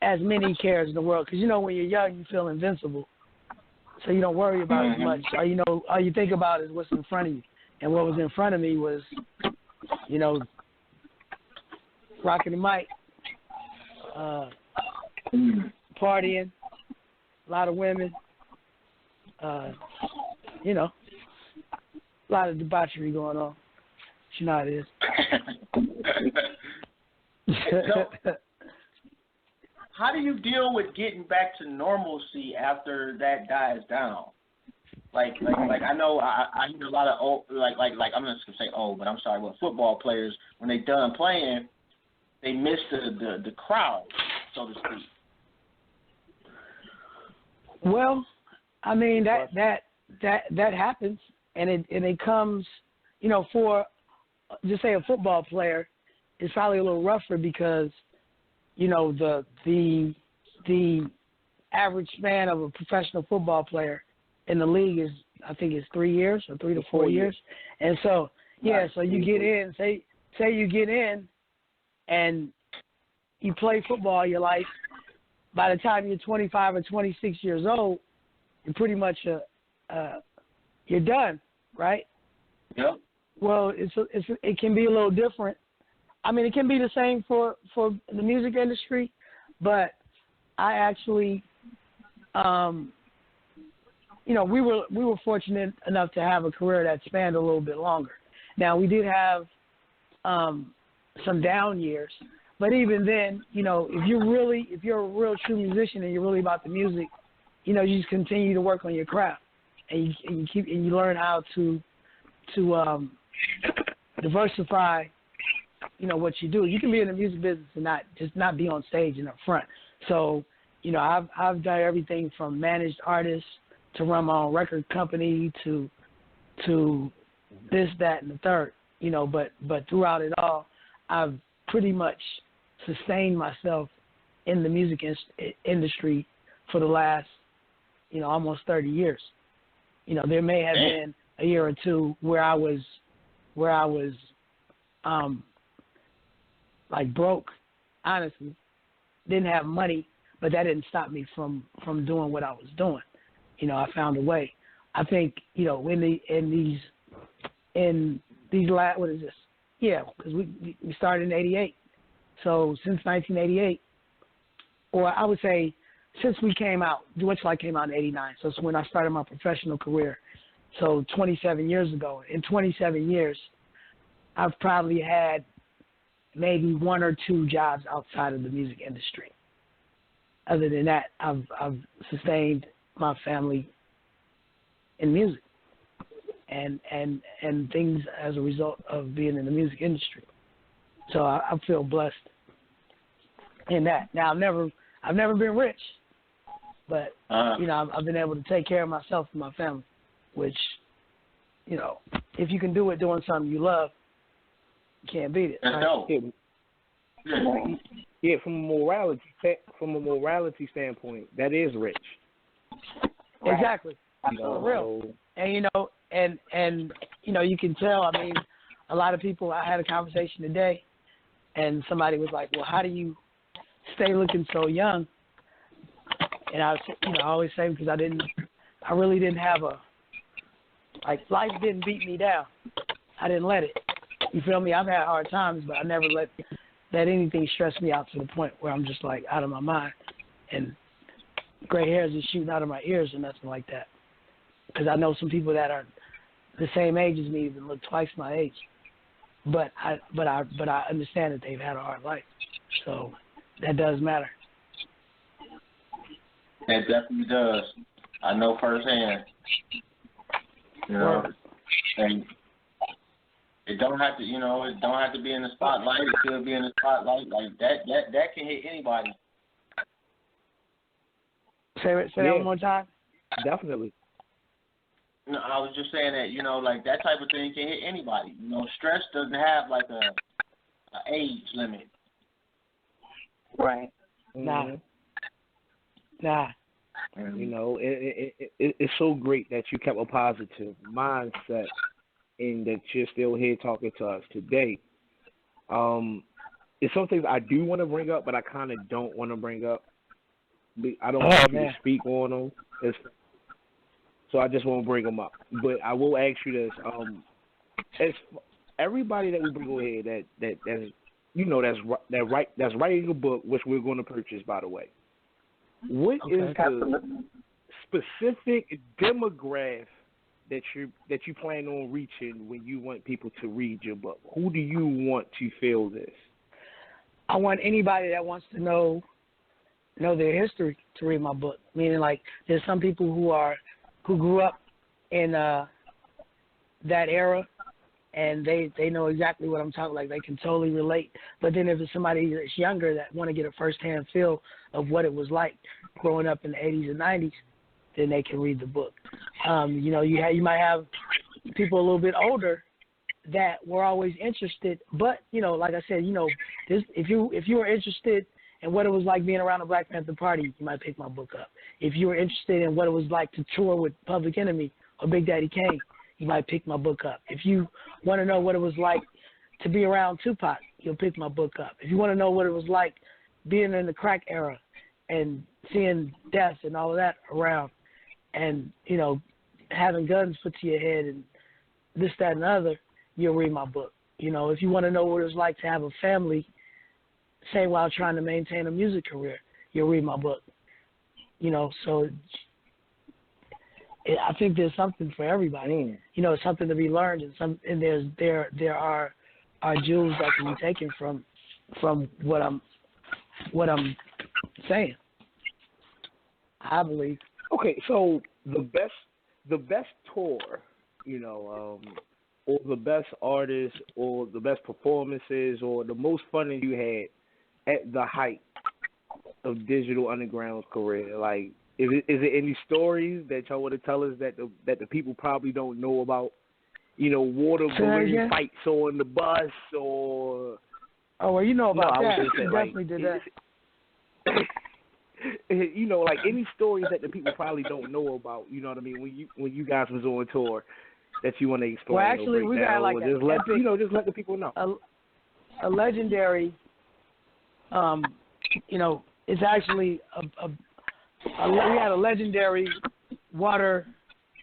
as many cares in the world. Because, when you're young, you feel invincible. So you don't worry about it as much. All you think about is what's in front of you. And what was in front of me was, rocking the mic, partying, a lot of women, a lot of debauchery going on. You know how it is. So, how do you deal with getting back to normalcy after that dies down? Like I know I hear a lot of old, like I'm not just gonna say old, but I'm sorry, well, football players, when they done playing, they miss the crowd, so to speak. Well, I mean that happens, and it comes, for just say a football player, it's probably a little rougher because, the average span of a professional football player in the league is, I think it's 3 years or 3 to 4 years. And so, so you get in, say you get in and you play football your life. By the time you're 25 or 26 years old, you're pretty much you're done, right? Yep. Well, it can be a little different. I mean, it can be the same for the music industry, but I actually, we were fortunate enough to have a career that spanned a little bit longer. Now, we did have some down years, but even then, if you're a real true musician and you're really about the music, you just continue to work on your craft, and you learn how to diversify, what you do. You can be in the music business and not be on stage and up front. So, I've done everything from managed artists to run my own record company to this, that, and the third. But throughout it all, I've pretty much sustained myself in the music industry for the last, almost 30 years. There may have been a year or two where I was like broke honestly. Didn't have money, but that didn't stop me from doing what I was doing. You know, I found a way. I think, you know, in these what is this? Yeah, because we started in '88. So since 1988, or I would say since we came out, Witchlight came out in '89. So it's when I started my professional career. So 27 years ago. In 27 years, I've probably had maybe one or two jobs outside of the music industry. Other than that, I've sustained my family in music and things as a result of being in the music industry. So I feel blessed in that. Now I've never been rich, but you know, I've been able to take care of myself and my family, which, you know, if you can do it doing something you love, you can't beat it. Right? Yeah, from a morality standpoint, that is rich. Exactly. You know, for real. And you know, you can tell. I mean, a lot of people. I had a conversation today, and somebody was like, "Well, how do you stay looking so young?" And I always say, because I really didn't have life didn't beat me down. I didn't let it. You feel me? I've had hard times, but I never let anything stress me out to the point where I'm just like out of my mind and gray hairs is shooting out of my ears or nothing like that. Because I know some people that are the same age as me, even look twice my age. But I understand that they've had a hard life, so that does matter. It definitely does. I know firsthand. You know, and it don't have to, it don't have to be in the spotlight. It could be in the spotlight. Like that can hit anybody. Say that one more time. Definitely. No, I was just saying that, like that type of thing can hit anybody. Stress doesn't have like a age limit. Right. Nah. It's so great that you kept a positive mindset and that you're still here talking to us today. It's some things I do want to bring up, but I kind of don't want to bring up. I don't want you to speak on them. So I just won't bring them up. But I will ask you this: as everybody that we bring over here that's writing a book, which we're going to purchase, by the way. What is the specific demographic that you plan on reaching when you want people to read your book? Who do you want to feel this? I want anybody that wants to know their history to read my book. Meaning, like, there's some people who grew up in that era, and they know exactly what I'm talking. Like, they can totally relate. But then if it's somebody that's younger that want to get a firsthand feel of what it was like growing up in the 80s and 90s, then they can read the book. You might have people a little bit older that were always interested, but like I said, if you were interested in what it was like being around the Black Panther Party, you might pick my book up. If you were interested in what it was like to tour with Public Enemy or Big Daddy Kane, you might pick my book up. If you want to know what it was like to be around Tupac, you'll pick my book up. If you want to know what it was like being in the crack era and seeing death and all of that around, and having guns put to your head and this, that, and the other, you'll read my book. If you want to know what it was like to have a family, say while trying to maintain a music career, you'll read my book. So I think there's something for everybody. It's something to be learned, and there are jewels that can be taken from what I'm saying. I believe. Okay, so the best tour, or the best artist, or the best performances, or the most fun that you had at the height of Digital Underground's career. Like, is it any stories that y'all want to tell us that the people probably don't know about? Water balloon fights on the bus, or well, about that. We definitely did that. Like any stories that the people probably don't know about. You know what I mean? When you guys was on tour, that you want to explain. Well, actually, we got like just let the people know. A legendary You know, it's actually we had a legendary water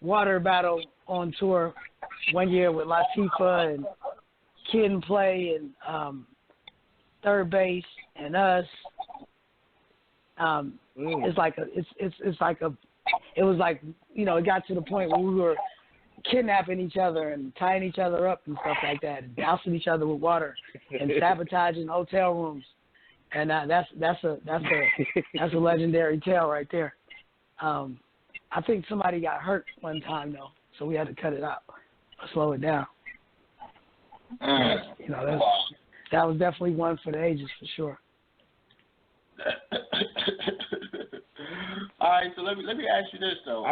battle on tour one year with Latifah and Kid and Play and Third Base and us. It's like it was like, you know, it got to the point where we were kidnapping each other and tying each other up and stuff like that, and dousing each other with water and sabotaging hotel rooms. And that's a legendary tale right there. I think somebody got hurt one time though, so we had to cut it out, slow it down. You know, that was definitely one for the ages for sure. All right, so let me ask you this though.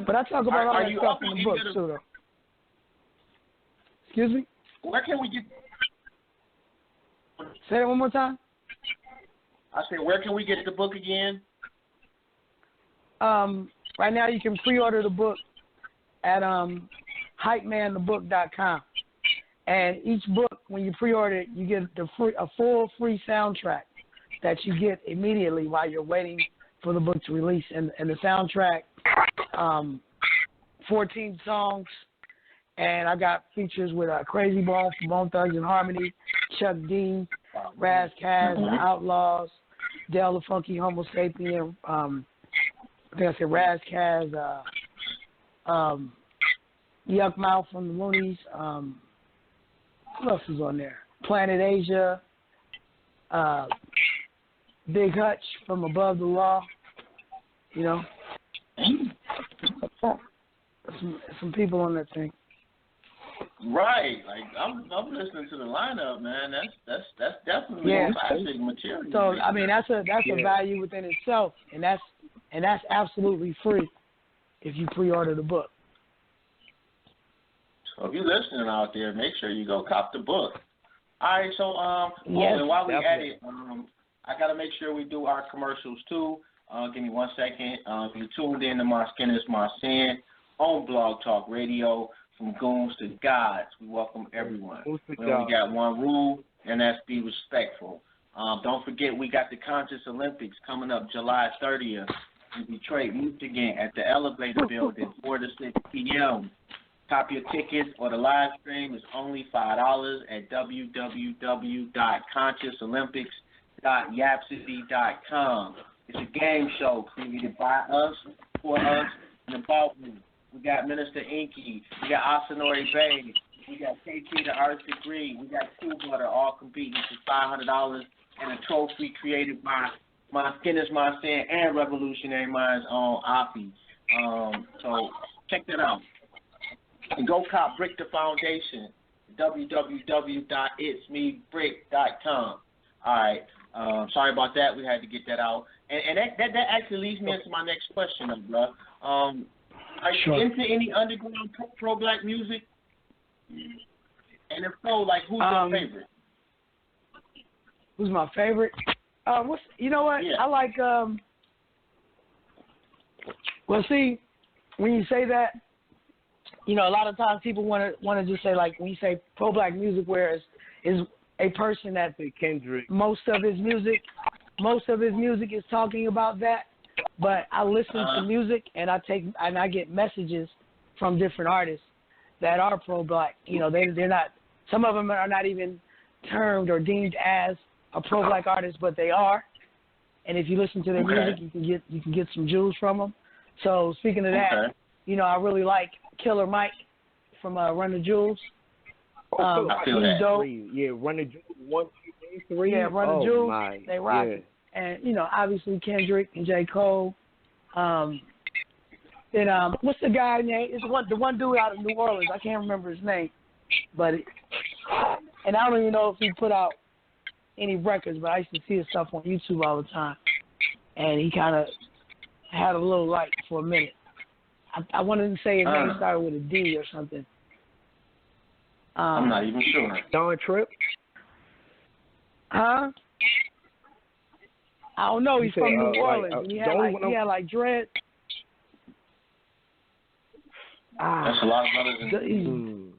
But I talk about all that stuff in the book too, though. Excuse me? Where can we get? Say that one more time. I said, where can we get the book again? Right now you can pre-order the book at hypemanthebook.com. And each book, when you pre-order it, you get a full free soundtrack that you get immediately while you're waiting for the book to release. And the soundtrack, 14 songs, and I got features with Crazy Bone from Bone Thugs and Harmony, Chuck D, Raz Kass, The Outlaws, Del the Funky Homo Sapien, I think I said Raz Kass, Yuck Mouth from the Loonies. Who else is on there? Planet Asia, Big Hutch from Above the Law. You know, some people on that thing. Right, like I'm listening to the lineup, man. That's definitely classic material. So I mean, that's a value within itself, and that's absolutely free if you pre-order the book. So if you're listening out there, make sure you go cop the book. All right, so yes, and while we at it, I gotta make sure we do our commercials too. Give me 1 second. If you tuned in to My Skin Is My Sin on Blog Talk Radio, from goons to gods, we welcome everyone. We only got one rule, and that's be respectful. Don't forget, we got the Conscious Olympics coming up July 30th in Detroit, Michigan at the Elevator Building, 4 to 6 p.m. Copy your tickets or the live stream is only $5 at www.consciousolympics.yapcity.com. It's a game show created by us, for us, and about me. We got Minister Inky, we got Asanori Bay, we got KT the Arts Degree, we got Two Butter, all competing for $500 and a trophy created by My Skin Is My Sin and Revolutionary Minds on Afi. So check that out. And go cop Brick the Foundation, www.itsmebrick.com. All right. Sorry about that. We had to get that out. And that actually leads me into my next question, bro. Are you into any underground pro-black music? And if so, like, who's your favorite? Who's my favorite? You know what? Yeah. I like. Well, see, when you say that, you know, a lot of times people want to just say, like, when you say pro-black music, where is a person that Kendrick. Most of his music is talking about that. But I listen to music and I get messages from different artists that are pro-black. You know, they're not. Some of them are not even termed or deemed as a pro-black artist, but they are. And if you listen to their music, you can get some jewels from them. So speaking of that, you know, I really like Killer Mike from Run the Jewels. I feel that. Dope. Yeah, Run the Jewels 1, 2, 3. Yeah, Run the Jewels. My. They rock it. And, you know, obviously Kendrick and J. Cole. Then what's the guy name? It's the one dude out of New Orleans. I can't remember his name. And I don't even know if he put out any records, but I used to see his stuff on YouTube all the time. And he kind of had a little light for a minute. I wanted to say his name started with a D or something. I'm not even sure. Don Tripp? Huh? I don't know. He's from New Orleans. He had like dread. That's a lot of brothers.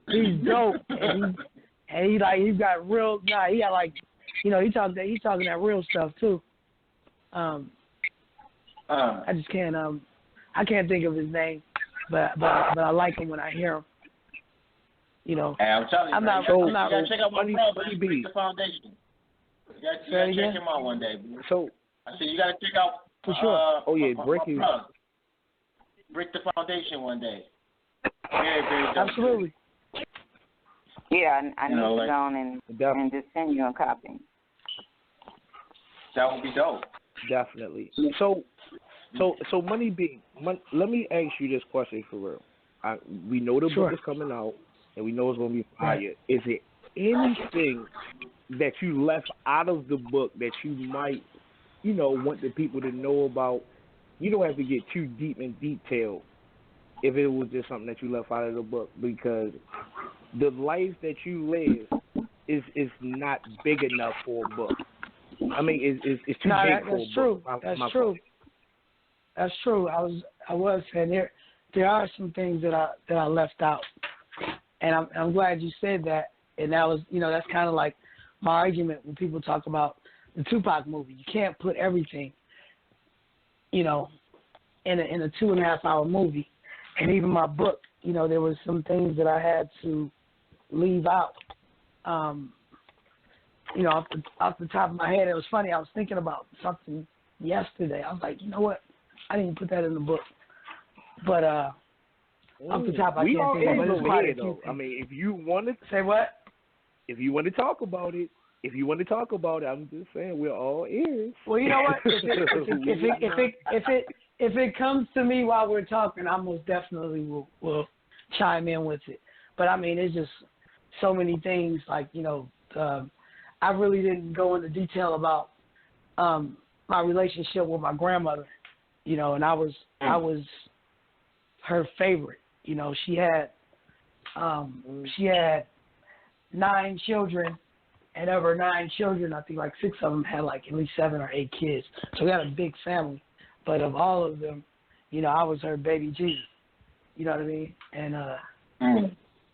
He's dope, And he got real. Nah, he got like, you know, he's talking that real stuff too. I just can't I can't think of his name, but I like him when I hear him. You know, hey, I'm telling you, I'm man, not. you I'm not. gotta check out my brother, Funny Break Beat. the Foundation. You gotta check him out one day. Bro. So I said you gotta check out. For sure. Oh yeah, my Breaking. brother. Break the Foundation one day. Very, very dope. Absolutely. Yeah, I need to like, go on and just send you a copy. That would be dope. Definitely. So Money B, let me ask you this question for real. We know the book is coming out, and we know it's going to be fire. Right. Is there anything that you left out of the book that you might, you know, want the people to know about? You don't have to get too deep in detail if it was just something that you left out of the book, because the life that you live is not big enough for a book. I mean, it's too big for a book. That's true. That's true. I was saying there are some things that I left out, and I'm glad you said that. And that was, you know, that's kind of like my argument when people talk about the Tupac movie. You can't put everything, you know, in a 2.5 hour movie. And even my book, you know, there was some things that I had to leave out. You know, off the top of my head, it was funny. I was thinking about something yesterday. I was like, you know what? I didn't put that in the book. But off the top, I can't think of it. It's quite a few things. I mean, if you want to say what? If you want to talk about it, I'm just saying we're all ears. Well, you know what? If it comes to me while we're talking, I most definitely will chime in with it. But I mean, it's just so many things. Like, you know, I really didn't go into detail about my relationship with my grandmother. You know, and I was her favorite. You know, she had 9 children, and of her 9 children, I think like 6 of them had like at least 7 or 8 kids. So we had a big family. But of all of them, you know, I was her baby Jesus. You know what I mean? And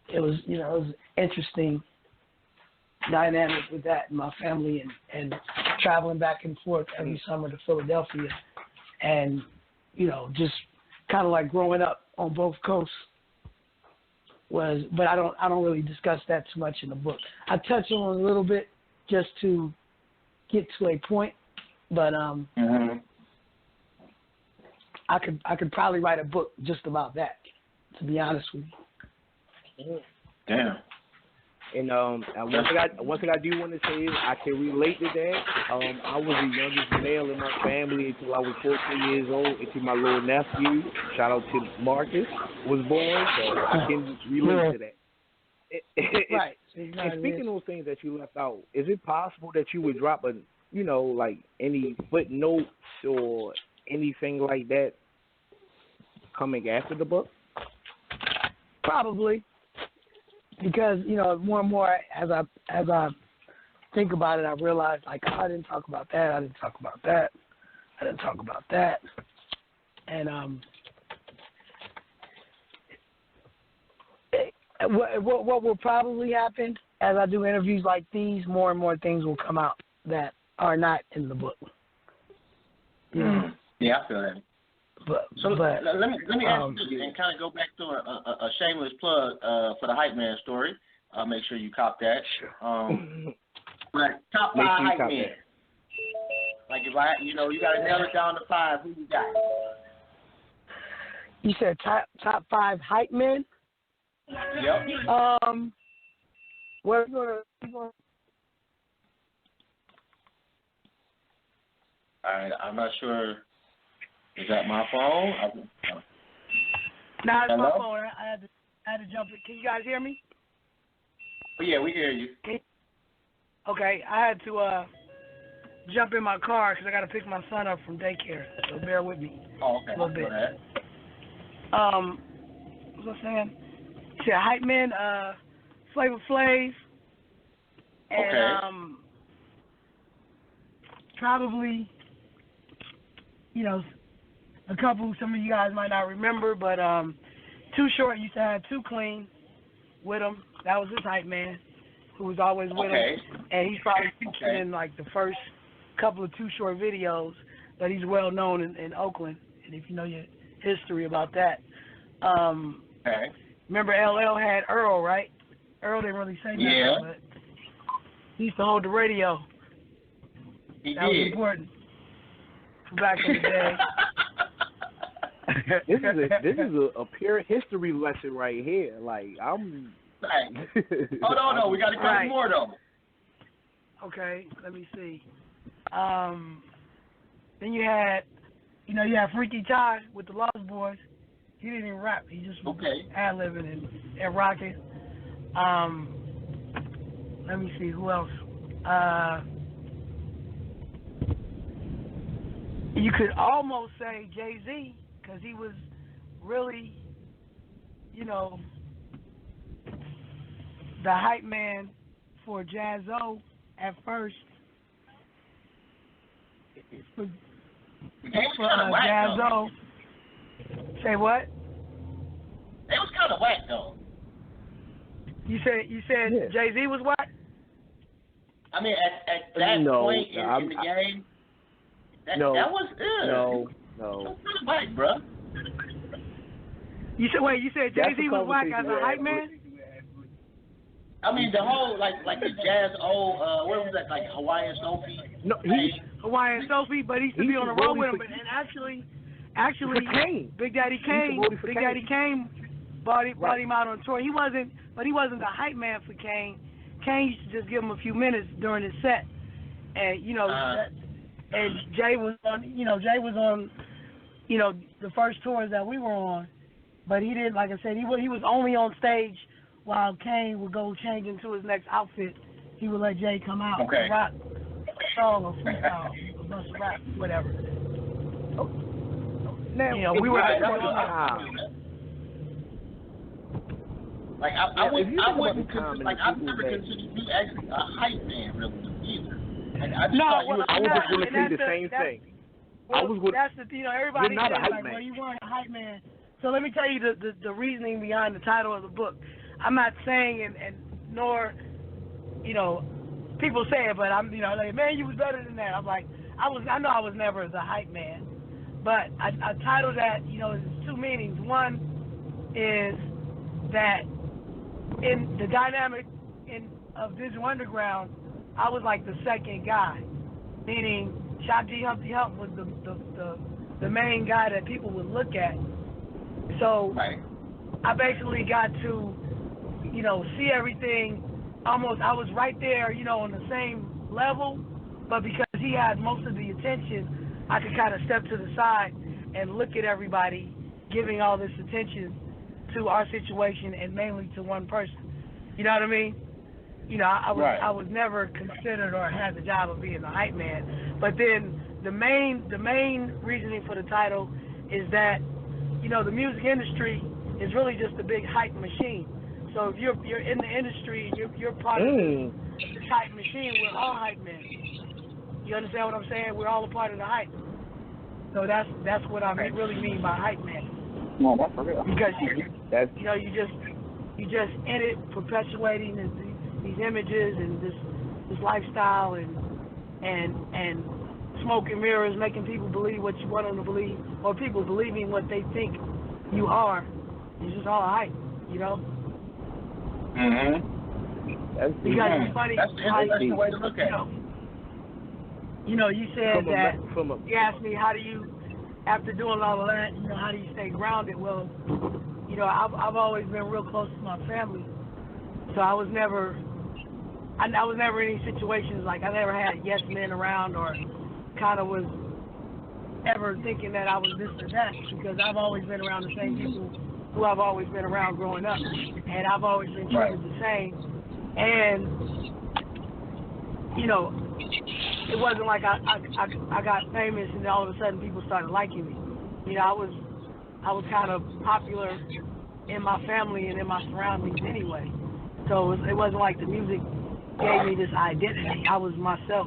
it was, you know, it was interesting dynamic with that in my family, and traveling back and forth every summer to Philadelphia, and, you know, just kind of like growing up on both coasts was. But I don't really discuss that too much in the book. I touch on it a little bit just to get to a point, but I could probably write a book just about that, to be honest with you. Damn. And one thing I do want to say is I can relate to that. I was the youngest male in my family until I was 14 years old, until my little nephew, shout out to Marcus, was born. So I can relate to that. Right. And speaking of those things that you left out, is it possible that you would drop like any footnotes or anything like that coming after the book? Probably, because, you know, more and more as I think about it, I realize, like, oh, I didn't talk about that. I didn't talk about that. I didn't talk about that. And what will probably happen as I do interviews like these, more and more things will come out that are not in the book. You know? Yeah, I feel that. But let me ask you and kind of go back to a shameless plug for the Hype Man story. Make sure you cop that. Sure. But top 5 Hype Men. Like, if you got to nail it down to 5. Who you got? You said top 5 Hype Men. Yep. Where are you going? I'm not sure. Is that my phone? No, it's Hello? my phone. I had to jump in. Can you guys hear me? Oh, yeah, we hear you. Okay, I had to jump in my car because I got to pick my son up from daycare. So bear with me. Oh, okay. A little bit. Go ahead. What was I saying? Yeah, Hype Men, Flavor Flav, and probably, you know, a couple some of you guys might not remember, but Too Short used to have Too Clean with him. That was his Hype Man. who was always with him, and he's probably featured in like the first couple of Too Short videos, but he's well known in Oakland. And if you know your history about that, remember LL had Earl, right? Earl didn't really say nothing, but he used to hold the radio. That was important back in the day. This is a pure history lesson right here. Like I'm. Hold on, we got a couple more though. Okay, let me see. Then you had Freaky Ty with the Lost Boys. He didn't even rap. He just was ad-libbing and rocking. Let me see, who else? You could almost say Jay-Z, because he was really, the hype man for Jaz-O at first. For Jaz-O. Say what? It was kind of whack though. You said Jay-Z was whack? I mean, at that point in the game, that was No. That's kind of whack, bro. You said Jay-Z was whack as a hype man? I mean, the whole like the Jaz-O, what was that, like Hawaiian Sophie? No, Hawaiian Sophie, but he used to be on the road with him. And actually, Big Daddy Kane brought him out on tour. He wasn't the hype man for Kane. Kane used to just give him a few minutes during his set, and and Jay was on, the first tours that we were on, but he didn't. Like I said, he was only on stage while Kane would go change into his next outfit. He would let Jay come out and rock a song or freestyle, or bust a rap, whatever. Now, we were like I wouldn't consider, like I've never considered you actually a hype man really either. Like, I was just going to say the same thing. That's the everybody you're not says a hype like, man. well, you weren't a hype man. So let me tell you the reasoning behind the title of the book. I'm not saying and nor people say it, but I'm like, man, you was better than that. I'm like, I know I was never the hype man, but I titled that there's two meanings. One is that in the dynamic of Digital Underground, I was like the second guy, meaning Shock G Humpty Hump was the main guy that people would look at. So I basically got to see everything almost. I was right there, on the same level, but because he had most of the attention, I could kind of step to the side and look at everybody giving all this attention to our situation and mainly to one person. You know what I mean? I was never considered or had the job of being the hype man. But then the main reasoning for the title is that the music industry is really just a big hype machine. So if you're in the industry and you're part of this hype machine, we're all hype men. You understand what I'm saying? We're all a part of the hype. So that's what I really mean by hype man. No, that's for real. Because you just in it, perpetuating these images and this lifestyle and smoke and mirrors, making people believe what you want them to believe, or people believing what they think you are. It's just all hype, That's because it's funny. That's the interesting way to look at it. You said that. You asked me, how do you, after doing all of that, how do you stay grounded? Well, I've always been real close to my family, so I was never in any situations like I never had yes men around or kind of was ever thinking that I was this or that, because I've always been around the same people who I've always been around growing up, and I've always been treated the same. And it wasn't like I got famous and all of a sudden people started liking me. I was kind of popular in my family and in my surroundings anyway. So it wasn't like the music gave me this identity. I was myself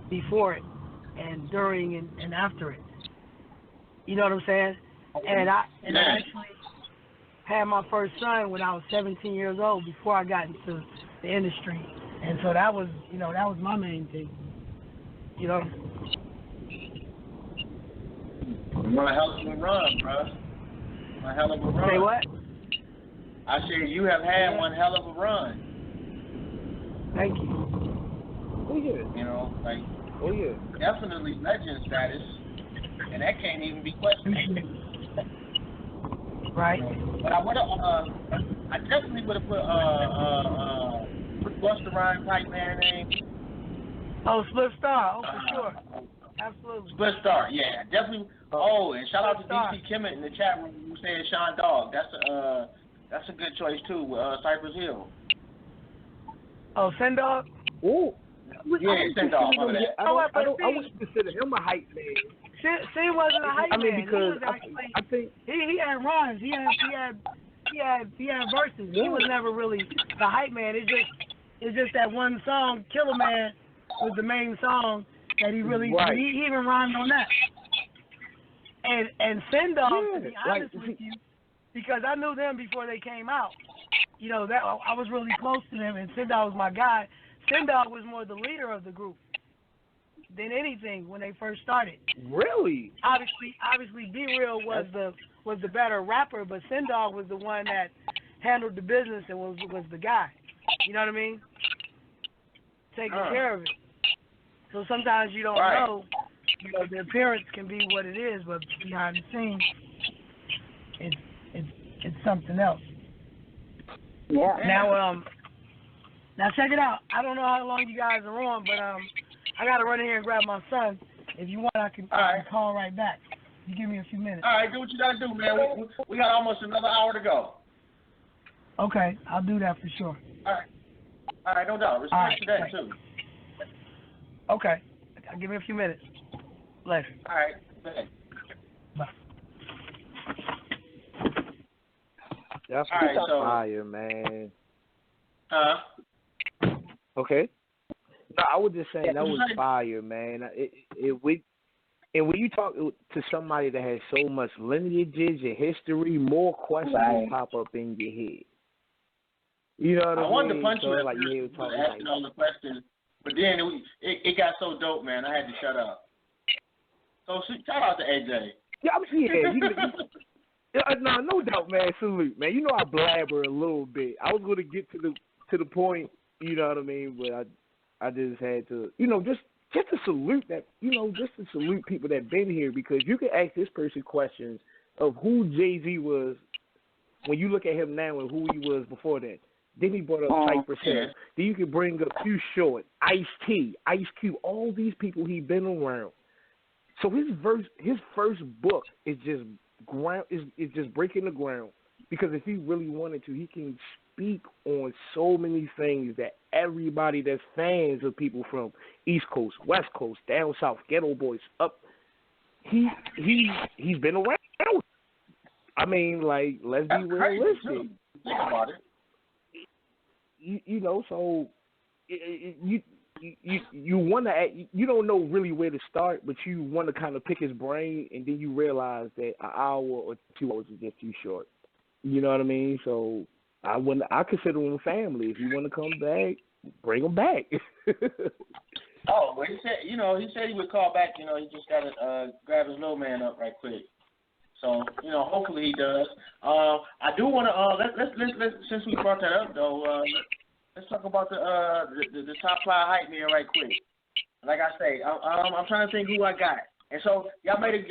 before it and during and after it. You know what I'm saying? And I actually had my first son when I was 17 years old, before I got into the industry. And so that was my main thing. You know. One hell of a run, bro. One hell of a run. Say what? I said you have had one hell of a run. Thank you. Oh yeah. You know, like definitely legend status, and that can't even be questioned. Right. But I would have, I definitely would have put Busta Rhymes Hype Man name. Oh, Split Star. Oh, for sure. Absolutely. Split Star, yeah, definitely. Oh, and shout out to DC Kimmett in the chat room who said Sean Dog. That's a good choice too. Cypress Hill. Oh, Sendog. Oh. Yeah, Sendog. I wouldn't consider him a hype man. She wasn't a hype man. I mean, because I think he had rhymes. He had verses. He was never really the hype man. It's just that one song, Killer Man, was the main song that he really he even rhymed on that. And Sendog, to be honest with you, because I knew them before they came out. You know, that I was really close to them, and Sendog was my guy. Sendog was more the leader of the group than anything when they first started. Really? Obviously, B-Real was the better rapper, but Sendog was the one that handled the business and was the guy. You know what I mean? Taking care of it. So sometimes you don't know. You know, the appearance can be what it is, but behind the scenes, it's something else. Yeah. Now check it out. I don't know how long you guys are on, but I gotta run in here and grab my son. If you want, I can call right back. You give me a few minutes. All right, do what you gotta do, man. We got almost another hour to go. Okay, I'll do that for sure. All right, no doubt. Respect to that too. Okay, give me a few minutes. Later. All right. Bye. That's fire, man. Okay. No, I was just saying that was fire, man. When you talk to somebody that has so much lineages and history, more questions pop up in your head. You know what I mean? I wanted to punch you like you asking all the questions, but then it got so dope, man. I had to shut up. So shout out to AJ. No doubt, man. Salute, man. You know I blabber a little bit. I was going to get to the point, you know what I mean, but I just had to, just to salute that, just to salute people that been here, because you can ask this person questions of who Jay-Z was when you look at him now and who he was before that. Then he brought up Cypress Hill. Then you can bring up Too Short, Ice-T, Ice Cube, all these people he been around. So his first book is just just breaking the ground, because if he really wanted to, he can speak on so many things that everybody that's fans of people from East Coast, West Coast, down South, Ghetto Boys, up, he's been around. I mean, like, let's be realistic. Think about it. So you want to, you don't know really where to start, but you want to kind of pick his brain, and then you realize that an hour or 2 hours is just too short. You know what I mean? So I consider him family. If you want to come back, bring him back. Well, he said he would call back. He just got to grab his little man up right quick. So hopefully he does. I do want to let's since we brought that up though. Let's talk about the top fly hype man right quick. Like I say, I'm trying to think who I got. And so y'all made a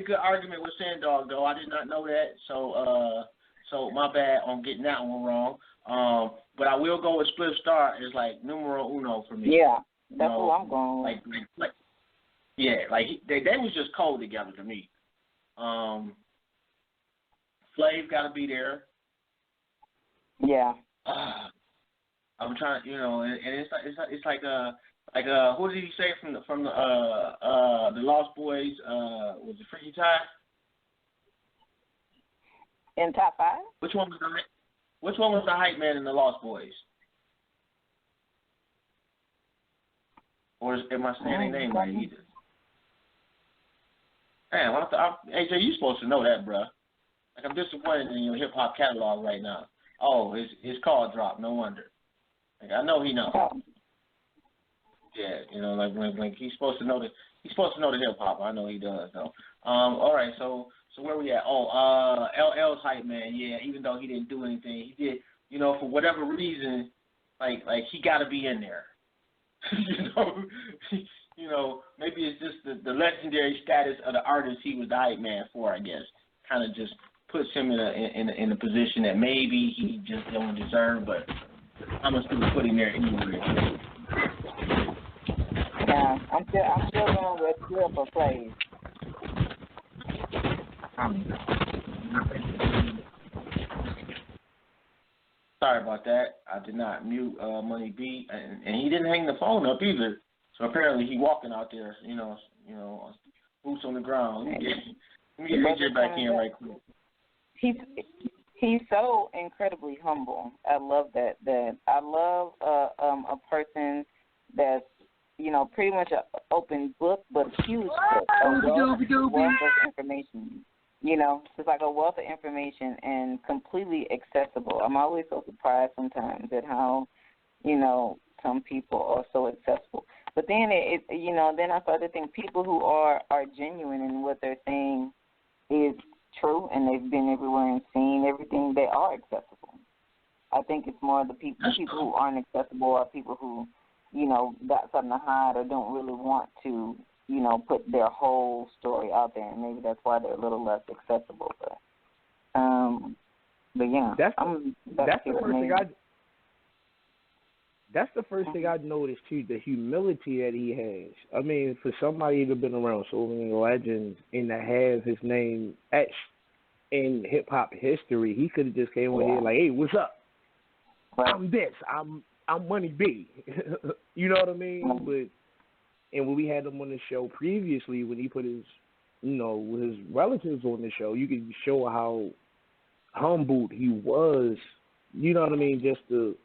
good argument with Sendog though. I did not know that. So my bad on getting that one wrong. But I will go with Split Star as like numero uno for me. Yeah, that's who I'm going with. They was just cold together to me. Flav got to be there. Yeah. I'm trying, and it's like who did he say from the Lost Boys? Was it Freaky Ty? In top 5? Which one was the hype man in the Lost Boys? Or am I saying their name right either? Man, AJ, you supposed to know that, bruh. Like, I'm disappointed in your hip hop catalog right now. Oh, his call dropped. No wonder. Like I know he knows. Yeah, you know, like he's supposed to know the hip hop. I know he does though. All right, so where we at? Oh, LL's hype man. Yeah, even though he didn't do anything, he did. You know, for whatever reason, like he got to be in there. You know, maybe it's just the legendary status of the artist he was the hype man for. I guess kind of just puts him in a position that maybe he just don't deserve, but I'm gonna still put him there anyway. Yeah, I'm still going with Flipper plays. Sorry about that. I did not mute Money B, and he didn't hang the phone up either. So apparently he walking out there, you know, boots on the ground. Let me get AJ back in right quick. He's so incredibly humble. I love that. I love a person that's, you know, pretty much an open book, but huge book, a wealth of information. You know, it's like a wealth of information and completely accessible. I'm always so surprised sometimes at how, you know, some people are so accessible. But then then I start to think people who are genuine in what they're saying is true, and they've been everywhere and seen everything. They are accessible. I think it's more the people who aren't accessible are people who, you know, got something to hide or don't really want to, you know, put their whole story out there, and maybe that's why they're a little less accessible. But yeah, that's the first thing I noticed too, the humility that he has. I mean, for somebody to have been around so many legends and to have his name etched in hip hop history, he could have just came over here like, "Hey, what's up? Right. I'm this. I'm Money B." You know what I mean? Mm-hmm. But and when we had him on the show previously, when he put his, you know, with his relatives on the show, you could show how humbled he was. You know what I mean? Just to,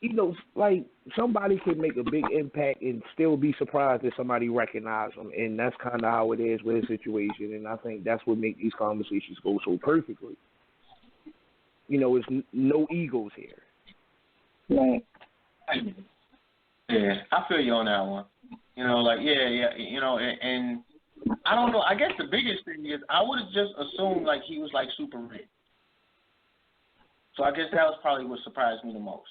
you know, like somebody can make a big impact and still be surprised that somebody recognizes them, and that's kind of how it is with his situation. And I think that's what makes these conversations go so perfectly. You know, it's no egos here. Right. Yeah, I feel you on that one. You know, like, yeah, you know, and I don't know. I guess the biggest thing is I would have just assumed, like, he was, like, super rich. So I guess that was probably what surprised me the most.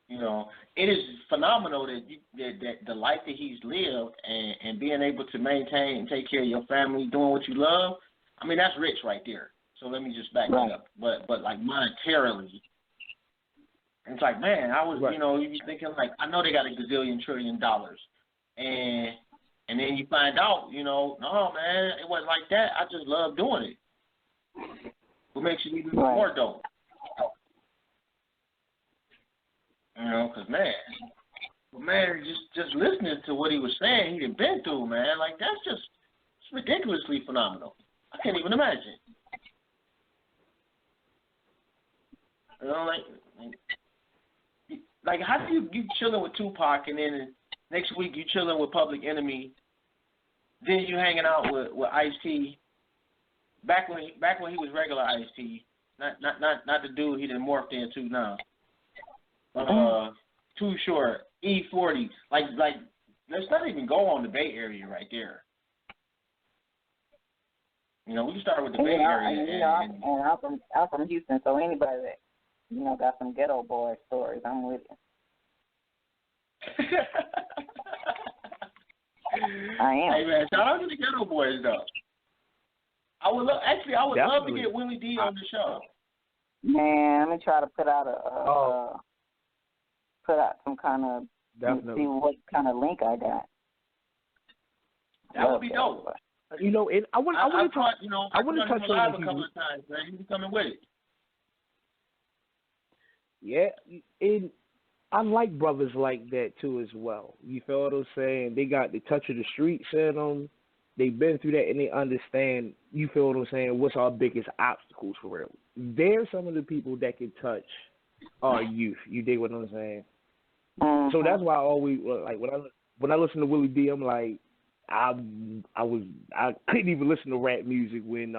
You know, it is phenomenal that the life that he's lived and being able to maintain and take care of your family, doing what you love, I mean, that's rich right there. So let me just back that up. But like, monetarily, it's like, man, I was, you know, you be thinking, like, I know they got $1 gazillion trillion. And then you find out, you know, no, man, it wasn't like that. I just love doing it. What makes you even more dope? You know, because, man, just listening to what he was saying, he had been through, man, like, that's just it's ridiculously phenomenal. I can't even imagine. You know, like how do you chilling with Tupac and then next week you chilling with Public Enemy, then you hanging out with Ice-T. Back when he was regular Ice-T, not the dude he done morphed into now. Too Short, E40, like let's not even go on the Bay Area right there. You know, we can start with the Bay Area. And I'm from Houston, so anybody that, you know, got some ghetto boy stories, I'm with you. I am. Hey man, shout out to the ghetto boys though. I would love to get Willie D on the show. Man, let me try to put out some kind of see what kind of link I got. That would be dope. You know, and I want to talk. You know, I want to touch on a couple of times, man. You be coming with it. Yeah, and I like brothers like that too as well. You feel what I'm saying? They got the touch of the streets in them. They've been through that and they understand. You feel what I'm saying? What's our biggest obstacles for real? They're some of the people that can touch our youth. You dig what I'm saying? Mm-hmm. So that's why I always like when I listen to Willie D, I'm like, I couldn't even listen to rap music when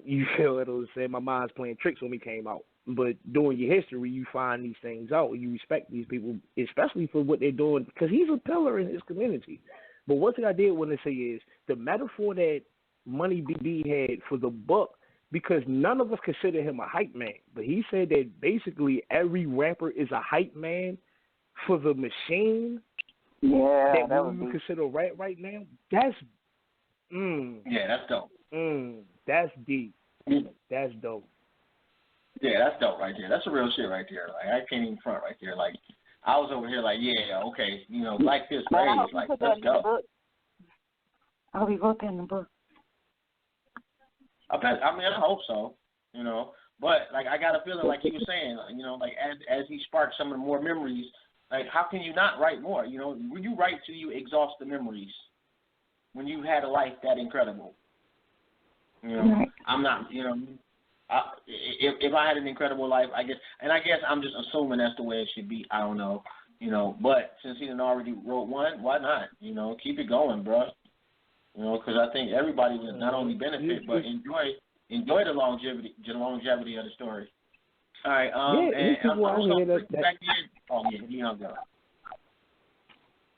you feel what I'm saying. My Mind's Playing Tricks when he came out. But during your history, you find these things out. You respect these people, especially for what they're doing, because he's a pillar in his community. But one thing I did want to say is the metaphor that Money B had for the book, because none of us consider him a hype man, but he said that basically every rapper is a hype man for the machine. Yeah, that we would consider rap right now. That's yeah, that's dope. That's deep. That's dope. Yeah, that's dope right there. That's a real shit right there. Like, I can't even front right there. Like, I was over here like, yeah, okay, you know, like this phrase, like, let's go. I'll be looking in the book. I hope so, you know. But, like, I got a feeling, like he was saying, you know, like, as he sparked some of the more memories, like, how can you not write more? You know, when you write till you exhaust the memories, when you had a life that incredible. You know, I'm not, you know, if I had an incredible life, I guess I'm just assuming that's the way it should be. I don't know, you know. But since he done already wrote one, why not? You know, keep it going, bro. You know, because I think everybody would not only benefit but enjoy the longevity of the story. All right. And I'm back in. Oh yeah, he hung up.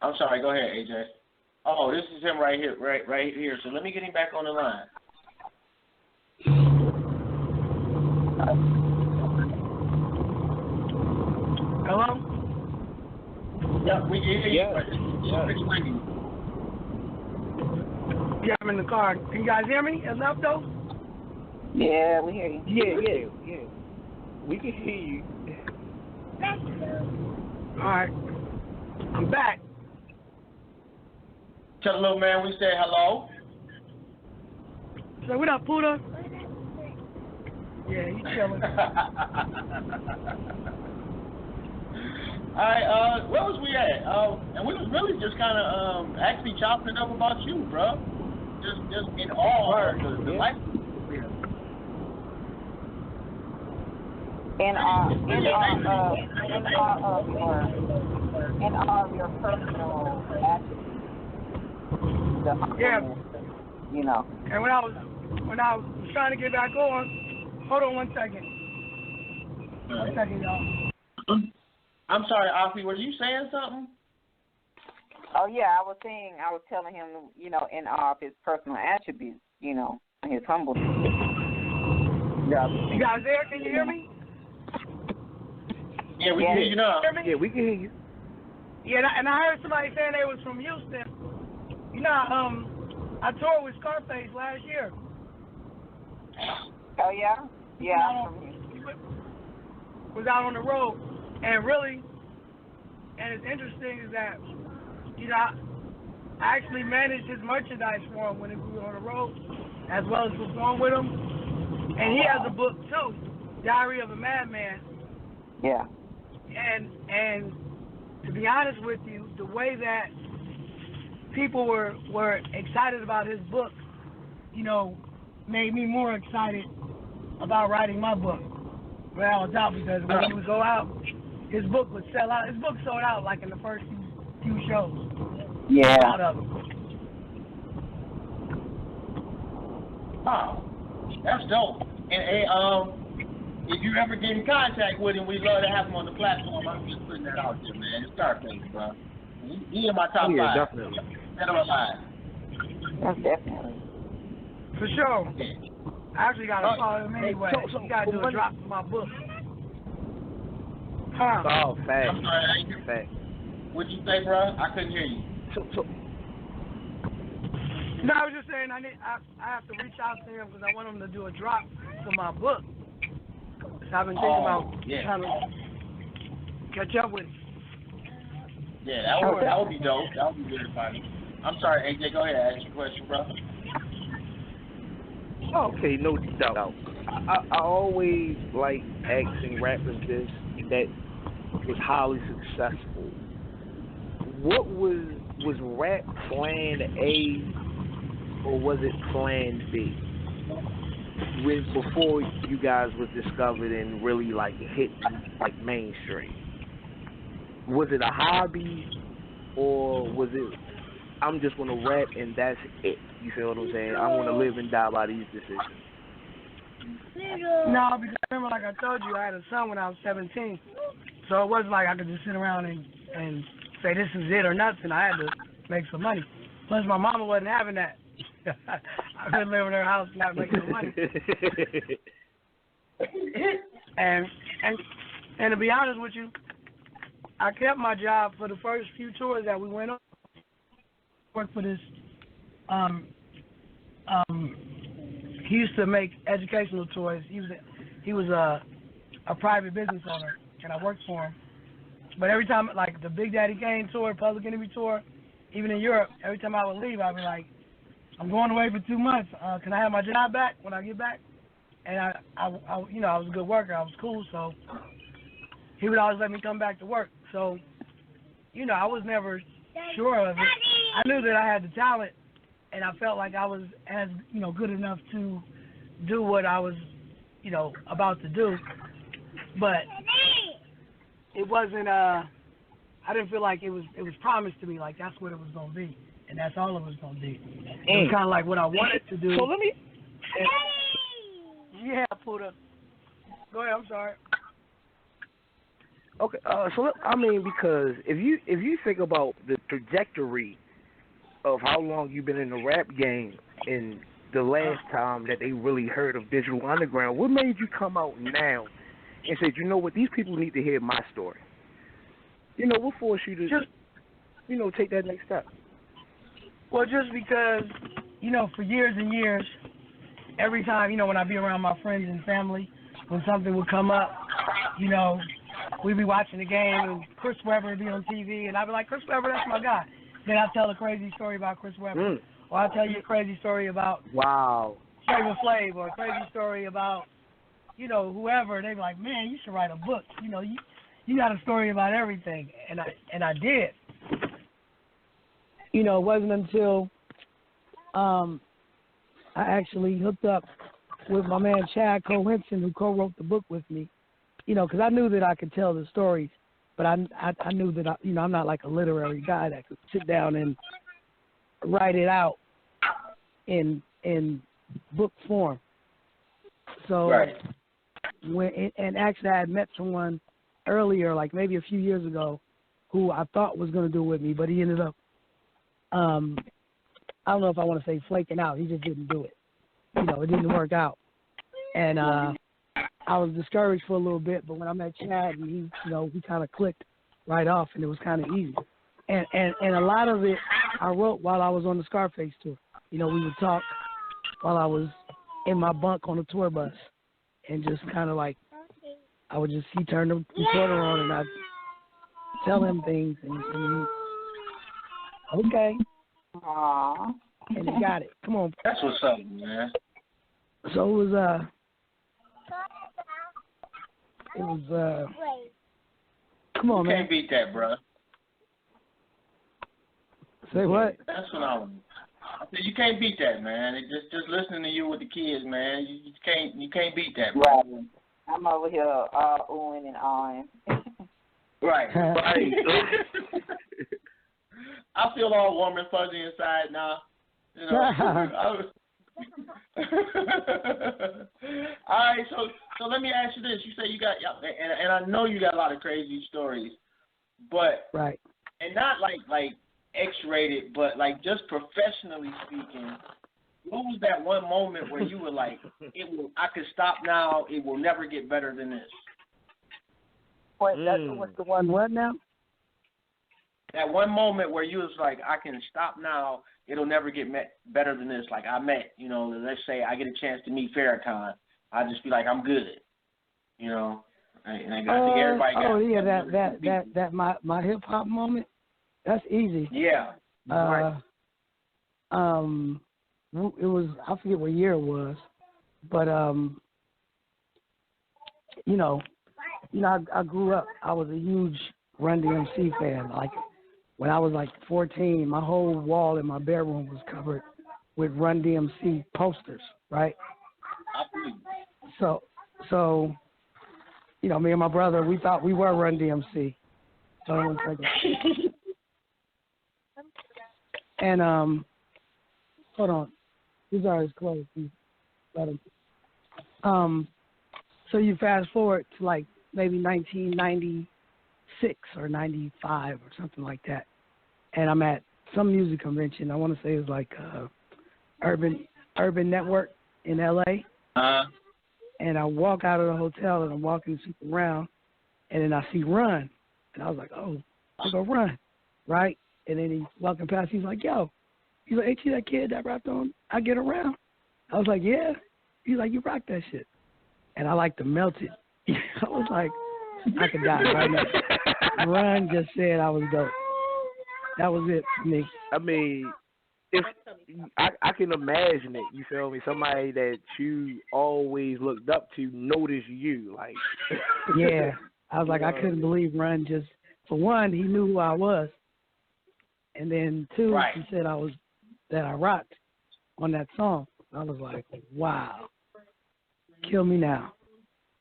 I'm sorry. Go ahead, AJ. Oh, this is him right here, right here. So let me get him back on the line. Hello? Yeah, we can hear you. Yeah, I'm in the car. Can you guys hear me enough, though? Yeah, we hear you. Yeah. We can hear you. All right. I'm back. Tell the little man we said hello. So what up, Puda? Yeah, he's chilling. All right, where was we at? And we was really just kind of actually chopping up about you, bro. Just in awe of the life. In all of your personal attributes. Yeah. You know. And when I was trying to get back on, hold on 1 second. 1 second, y'all. I'm sorry, Afi, were you saying something? Oh yeah, I was telling him, you know, in all of his personal attributes, you know, his humbleness. Yeah. You guys there? Can you hear me? Yeah, we can hear you now. Yeah, we can hear you. Yeah, and I heard somebody saying they was from Houston. You know, I toured with Scarface last year. Oh yeah? Yeah. Was out on the road, and really, and it's interesting is that, you know, I actually managed his merchandise for him when we were on the road, as well as perform with him. And he has a book too, Diary of a Madman. Yeah. And to be honest with you, the way that people were excited about his book, you know, made me more excited about writing my book. Without a doubt, because when he would go out, his book would sell out. His book sold out like in the first few shows. Yeah. Out of it. Wow, that's dope. And if you ever get in contact with him, we'd love to have him on the platform. I'm just putting that out there, man. It's Scarface, bro. He in my top 5. Definitely. Dead or alive. That's definitely. For sure. Yeah. I actually got to follow him anyway. So you got to do a drop for my book. Huh. Oh, fact. I'm sorry, I ain't hear. Fact. What'd you say, bro? I couldn't hear you. So. No, I was just saying I have to reach out to him because I want him to do a drop for my book. So I've been thinking about trying to catch up with him. Yeah, that would be dope. That would be really funny. I'm sorry, AJ. Go ahead. Ask your question, bro. Okay, no doubt. I always like asking rappers this that was highly successful. What was rap plan A or was it plan B? Before you guys was discovered and really like hit like mainstream. Was it a hobby or was it I'm just gonna rap and that's it? You feel what I'm saying? I'm gonna live and die by these decisions. No, because remember, like I told you, I had a son when I was 17. So it wasn't like I could just sit around and say this is it or nothing. I had to make some money. Plus, my mama wasn't having that. I couldn't live in her house not making no money. and to be honest with you, I kept my job for the first few tours that we went on. Worked for this. He used to make educational toys. He was a private business owner, and I worked for him. But every time, like the Big Daddy Kane tour, Public Enemy tour, even in Europe, every time I would leave, I'd be like, I'm going away for 2 months. Can I have my job back when I get back? And I was a good worker. I was cool, so he would always let me come back to work. So, I was never sure of it. I knew that I had the talent, and I felt like I was as, good enough to do what I was, about to do. But it wasn't, I didn't feel like it was promised to me, like that's what it was going to be. And that's all it was going to be. It was kind of like what I wanted to do. So let me... Yeah, Puda. Go ahead, I'm sorry. Okay, because if you think about the trajectory of how long you've been in the rap game and the last time that they really heard of Digital Underground, what made you come out now and say, you know what, these people need to hear my story? What forced you to just, take that next step? Well, just because, for years and years, every time, when I'd be around my friends and family, when something would come up, we'd be watching the game and Chris Webber would be on TV, and I'd be like, Chris Webber, that's my guy. Then I'd tell a crazy story about Chris Webber. Or I'll tell you a crazy story about Flavor Flav, or a crazy story about, whoever. They'd be like, man, you should write a book. You got a story about everything. And I did. It wasn't until I actually hooked up with my man Chad Cohenson, who co-wrote the book with me, because I knew that I could tell the stories, but I knew that, I'm not like a literary guy that could sit down and write it out in book form. So, right. And actually I had met someone earlier, like maybe a few years ago, who I thought was going to do it with me, but he ended up, I don't know if I want to say flaking out. He just didn't do it. It didn't work out. And I was discouraged for a little bit, but when I met Chad, and he kind of clicked right off, and it was kind of easy. And a lot of it I wrote while I was on the Scarface tour. We would talk while I was in my bunk on the tour bus, and just kind of like, he turned the recorder on, and I'd tell him things, and he, okay. Aww. And he got it. Come on. That's what's up, man. So it was, come on, man. You can't beat that, bro. Say what? That's what I said, you can't beat that, man. Just listening to you with the kids, man. You can't beat that, bro. Right. I'm over here all oohing and ahhing. Right. I feel all warm and fuzzy inside now. All right, so let me ask you this. You say you got, and I know you got a lot of crazy stories, but right, and not like X-rated, but like just professionally speaking, what was that one moment where you were like, I could stop now, it will never get better than this? What's the one? What now? That one moment where you was like, I can stop now, it'll never get better than this. Like I met, let's say I get a chance to meet Farrakhan, I just be like, I'm good, And I think everybody got. Oh yeah, that my hip hop moment. That's easy. Yeah. Right. It was, I forget what year it was, but I grew up. I was a huge Run DMC fan. Like when I was like 14, my whole wall in my bedroom was covered with Run DMC posters, right? So, me and my brother, we thought we were Run DMC. So I don't take it. And hold on, these are his clothes. Let him. So you fast forward to like maybe 1996 or 95 or something like that, and I'm at some music convention. I want to say it was like Urban Network in LA. And I walk out of the hotel and I'm walking around, and then I see Run, and I was like, oh, I'll go Run, right? And then he's walking past. He's like, yo, he's like, ain't you that kid that rapped on I Get Around? I was like, yeah. He's like, you rock that shit. And I like to melt it. I was like, I could die right now. Run just said I was dope. That was it for me. I mean, if I can imagine it, you feel me? Somebody that you always looked up to noticed you, like. Yeah, I was like, I couldn't believe Run just. For one, he knew who I was, and then two, Right. he said that I rocked on that song. I was like, wow, kill me now.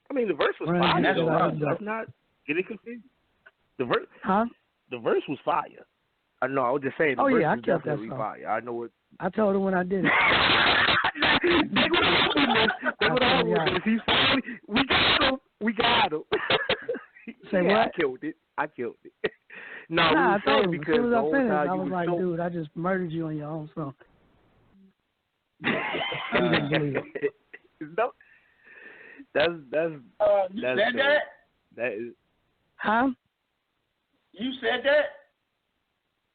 I mean, the verse was Run fire. just said I was Let's dope. not get it confused. The verse, Huh? the verse was fire. I know. I was just saying. The Oh, verse yeah, I was killed that definitely song. fire. I know it. I told him when I did it. They would always. He said, "We got him. We got him." Say yeah, what? I killed it. No, we Nah, I were told saying him. because As soon as the I whole finished, time I you was was like, so. dude, I just murdered you on your own song. He didn't believe it. No, that's You that's said dope. that? That is. Huh? You said that?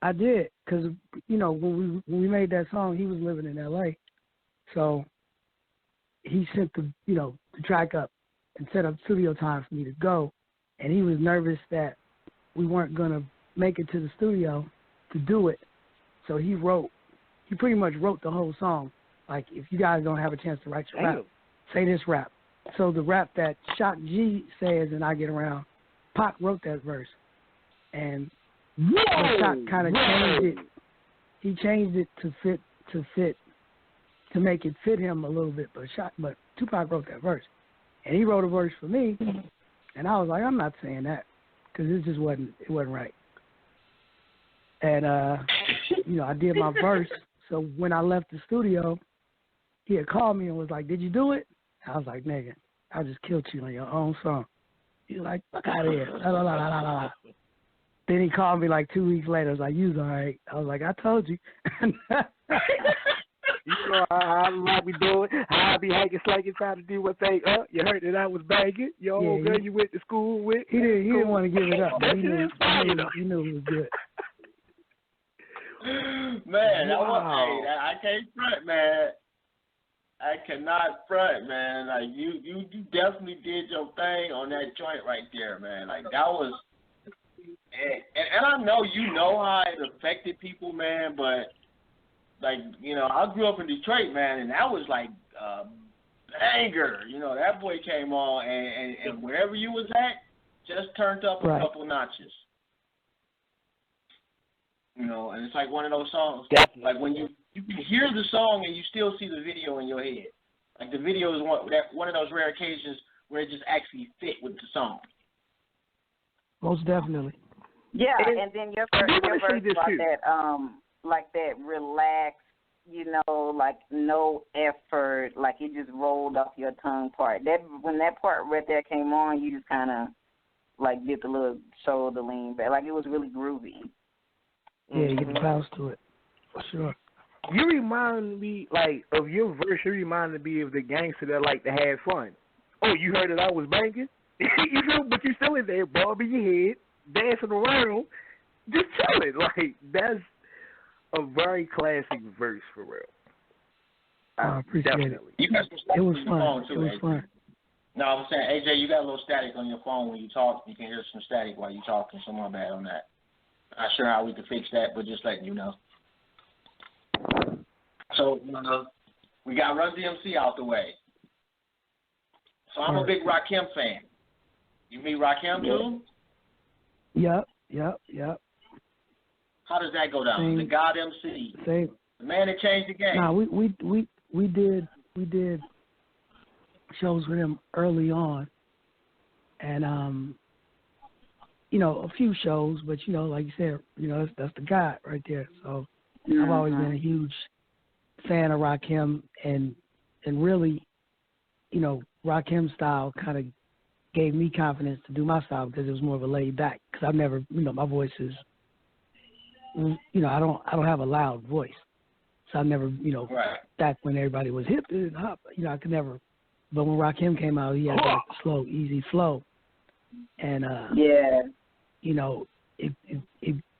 I did, because, you know, when we made that song, he was living in L.A., so he sent the track up and set up studio time for me to go, and he was nervous that we weren't going to make it to the studio to do it, so he pretty much wrote the whole song. Like, if you guys don't have a chance to write your rap, say this rap. So the rap that Shock G says and I Get Around, Pac wrote that verse, and Shock kind of changed it. He changed it to make it fit him a little bit. But Tupac wrote that verse, and he wrote a verse for me, and I was like, I'm not saying that because it just wasn't right. And I did my verse. So when I left the studio, he had called me and was like, "Did you do it?" I was like, "Nigga, I just killed you on your own song." He was like, "Fuck out of here." La, la, la, la, la, la. Then he called me like 2 weeks later. I was like, "You's all right." I was like, "I told you." You know how we doing? How I be hanging, slanging, trying to do what they You heard that I was banging. Your old girl you went to school with. He didn't want to give it up, but he knew it was good. Man, Wow. I can't front, man. I cannot front, man. Like you definitely did your thing on that joint right there, man. Like that was, and I know you know how it affected people, man. But like I grew up in Detroit, man, and that was like banger. That boy came on, and wherever you was at, just turned up a couple notches. And it's like one of those songs. Definitely. Like when you can hear the song and you still see the video in your head. Like the video is one of those rare occasions where it just actually fit with the song. Most definitely. Yeah, and then your verse too. like that relaxed, like no effort, like it just rolled off your tongue part. When that part right there came on, you just kind of like did the little shoulder lean back. Like it was really groovy. Yeah, you get the bounce to it, for sure. You remind me, like, of your verse. You reminded me of the gangster that like to have fun. Oh, you heard that I was banging? You know, but you still in there, bobbing your head, dancing around, just chilling. Like, that's a very classic verse for real. I appreciate Definitely. it. You got some static It was on your fun. phone too, It was AJ. fun. No, I'm saying, AJ, you got a little static on your phone when you talk. You can hear some static while you talking, so my bad on that. Not sure how we can fix that, but just letting you know. So, we got Run DMC out the way. So I'm a big Rakim fan. You meet Rakim too? Yep. How does that go down? Same. The God MC. Same. The man that changed the game. Nah, we did shows with him early on, and a few shows, but like you said, that's the God right there. So I've always been a huge fan of Rakim, and really Rakim style kind of gave me confidence to do my style because it was more of a laid back. Because I've never, my voice is, I don't have a loud voice, so I never, Right. back when everybody was hip and hop, I could never. But when Rakim came out, he had that slow, easy flow, and it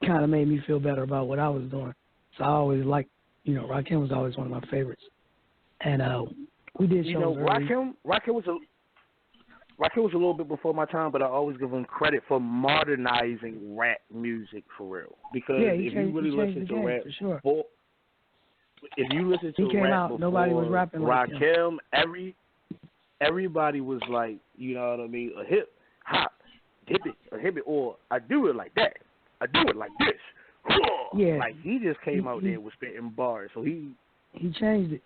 kind of made me feel better about what I was doing. So I always liked, Rakim was always one of my favorites, and we did shows early. Rakim was a little bit before my time, but I always give him credit for modernizing rap music for real. Because if you really listen to rap, for sure. If you listen to he came rap out, before nobody was rapping like Rakim, everybody was like, you know what I mean, a hip hop, hip it, or I do it like that, I do it like this. Yeah. Like he just came out there with spitting bars, so he changed it.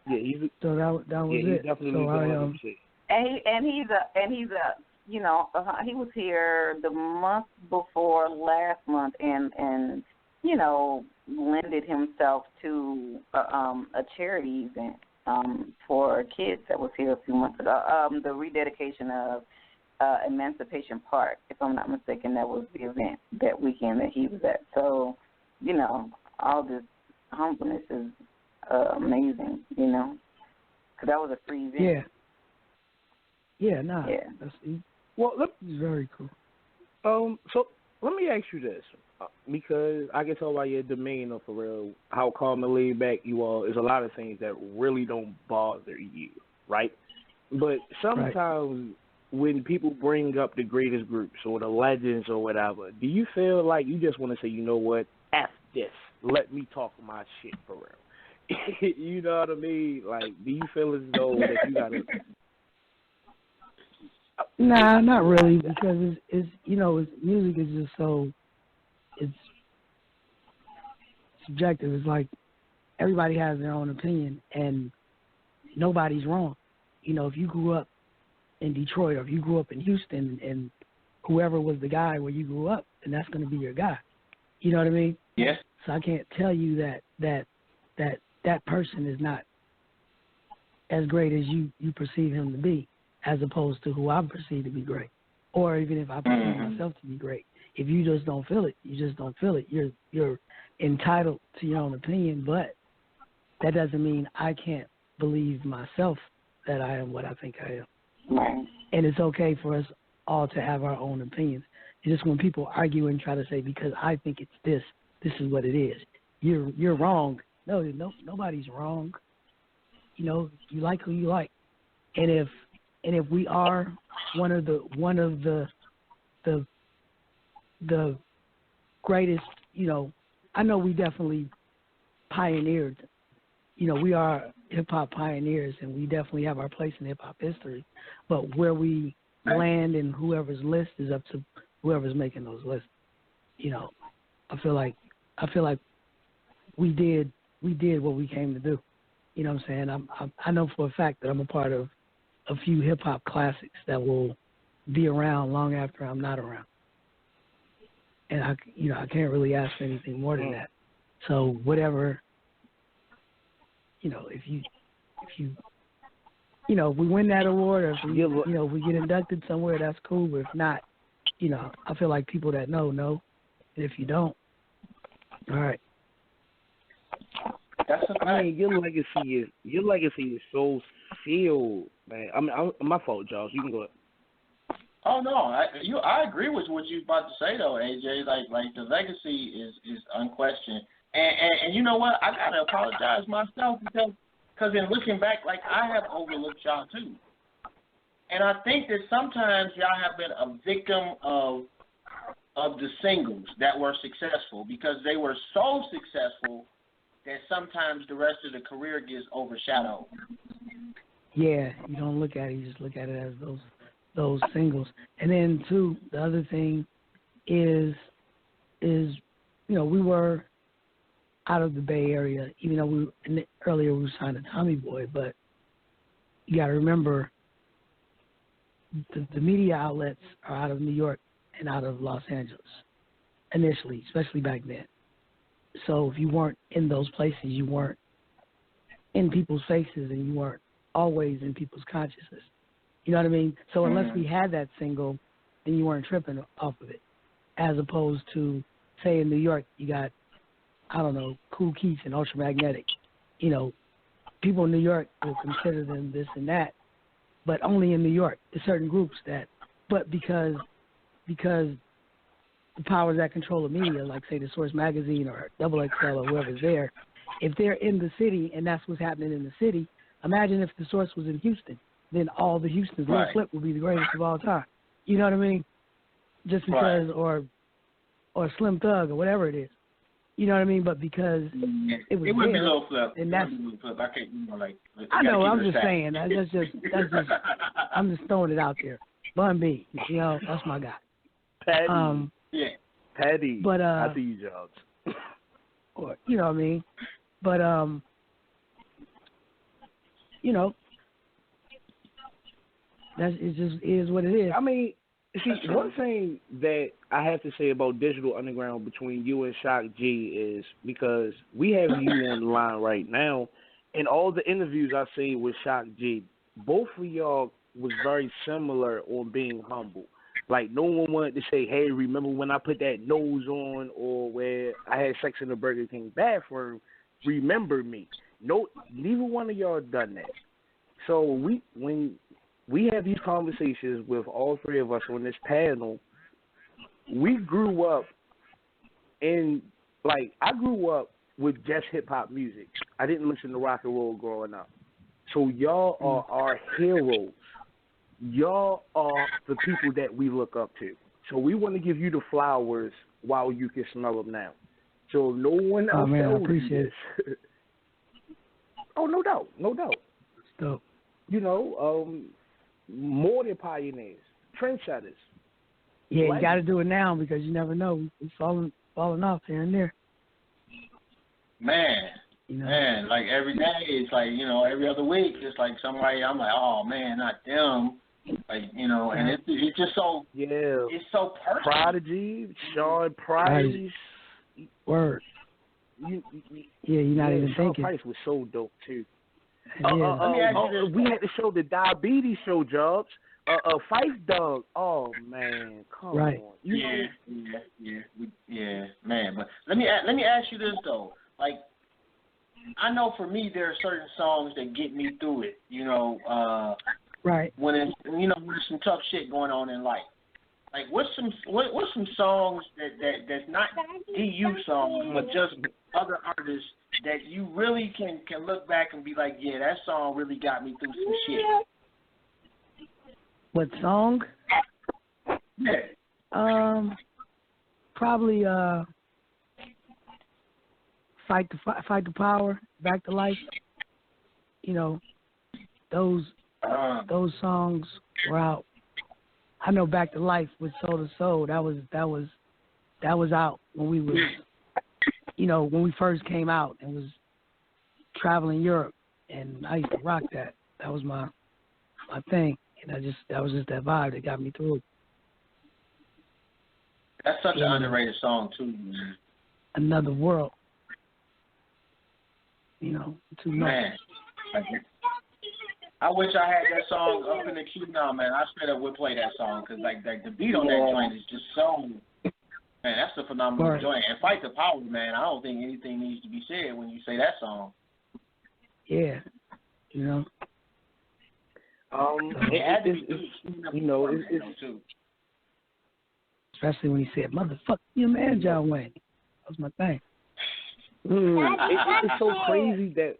Yeah, so that was it. He definitely so he was here the month before last month and lended himself to a charity event for kids that was here a few months ago. The rededication of Emancipation Park, if I'm not mistaken, that was the event that weekend that he was at. So, all this humbleness is amazing, because that was a free event. Yeah, Well, look, it's very cool. So let me ask you this, because I can tell by your demeanor, for real, how calm and laid back you are. Is a lot of things that really don't bother you, right? But sometimes when people bring up the greatest groups or the legends or whatever, do you feel like you just want to say, you know what, F this, let me talk my shit for real? You know what I mean? Like, do you feel as though that you got to... Nah, not really, because it's music is just so, it's subjective. It's like everybody has their own opinion, and nobody's wrong. If you grew up in Detroit or if you grew up in Houston, and whoever was the guy where you grew up, and that's going to be your guy. You know what I mean? Yes. So I can't tell you that person is not as great as you perceive him to be, as opposed to who I perceive to be great, or even if I perceive myself to be great. If you just don't feel it, you just don't feel it. You're entitled to your own opinion, but that doesn't mean I can't believe myself that I am what I think I am. Right. And it's okay for us all to have our own opinions. It's just when people argue and try to say, because I think it's this is what it is. You're wrong. No, nobody's wrong. You like who you like, and if we are one of the greatest, I know we definitely pioneered. We are hip hop pioneers, and we definitely have our place in hip hop history. But where we land in whoever's list is up to whoever's making those lists. I feel like we did what we came to do. You know what I'm saying? I know for a fact that I'm a part of a few hip hop classics that will be around long after I'm not around. And I can't really ask for anything more than that. So whatever, if we win that award, or if we get inducted somewhere, that's cool. But if not, I feel like people that know. And if you don't, all right. I mean, your legacy is so sealed, man. I mean, my fault, Josh. You can go ahead. Oh no, I agree with what you're about to say though, AJ. Like the legacy is unquestioned, and you know what? I gotta apologize myself because in looking back, like I have overlooked y'all too, and I think that sometimes y'all have been a victim of the singles that were successful because they were so successful that sometimes the rest of the career gets overshadowed. Yeah, you don't look at it; you just look at it as those singles. And then too, the other thing is we were out of the Bay Area, even though earlier we were signed to Tommy Boy, but you got to remember the media outlets are out of New York and out of Los Angeles initially, especially back then. So if you weren't in those places, you weren't in people's faces, and you weren't always in people's consciousness. You know what I mean? So unless we had that single, then you weren't tripping off of it. As opposed to, say, in New York, you got, I don't know, Kool Keith and Ultramagnetic. You know, people in New York will consider them this and that, but only in New York. There's certain groups that, but because the powers that control the media, like say the Source Magazine or Double XL or whoever's there, if they're in the city and that's what's happening in the city, imagine if the Source was in Houston, then all the Houstons, Lil Flip would be the greatest of all time. You know what I mean? Just because, or Slim Thug or whatever it is. You know what I mean? But because it was would be there, Lil Flip. and that's. Flip. I can't, I know. I'm just saying. That's just. I'm just throwing it out there. Bun B, you know, that's my guy. Patty. Patty. But I see you, Jobs. Or you know what I mean? But you know, it just is what it is. I mean, see, one thing that I have to say about Digital Underground between you and Shock G is because we have you on the line right now, and all the interviews I see with Shock G, both of y'all was very similar on being humble. Like, no one wanted to say, hey, remember when I put that nose on or where I had sex in the Burger King bathroom, remember me. No, neither one of y'all done that. So when we have these conversations with all three of us on this panel, we grew up in, like, I grew up with just hip-hop music. I didn't listen to rock and roll growing up. So y'all are our heroes. Y'all are the people that we look up to. So we want to give you the flowers while you can smell them now. So no one else I tells appreciate you this. Oh, no doubt. Dope. You know, more than pioneers, trendsetters. Yeah, Like, you got to do it now because you never know. It's falling off here and there. Man, you know? Man, like every day, it's like, you know, every other week, it's like somebody, I'm like, oh man, not them. Like, you know, and it's just so, it's so personal. Prodigy, Sean Price. Word. You're not even Sean thinking. Price was so dope too. Let me ask you this. We had to show the Diabetes Show, Jobs. Fife Dog. Oh man, come on. Yeah, man. But let me ask you this though. Like, I know for me there are certain songs that get me through it. You know, right. When it's, you know, when there's some tough shit going on in life. Like, what's some songs that's not DU songs, but just other artists that you really can look back and be like, yeah, that song really got me through some shit. What song? Yeah. Probably Fight the Power, Back to Life. You know, those songs were out. I know Back to Life with Soul to Soul. That was out when we was, you know, when we first came out and was traveling Europe, and I used to rock that. That was my thing, and that was just that vibe that got me through. That's such an underrated song too, man. Another World. You know, too much. Man, I wish I had that song up in the queue now, man. I straight up would play that song because like the beat on that joint is just so. Man, that's a phenomenal joint. And Fight the Power, man. I don't think anything needs to be said when you say that song. Yeah, you know. Especially when he said, "Motherfucker, you man, John Wayne." That was my thing. It's so crazy that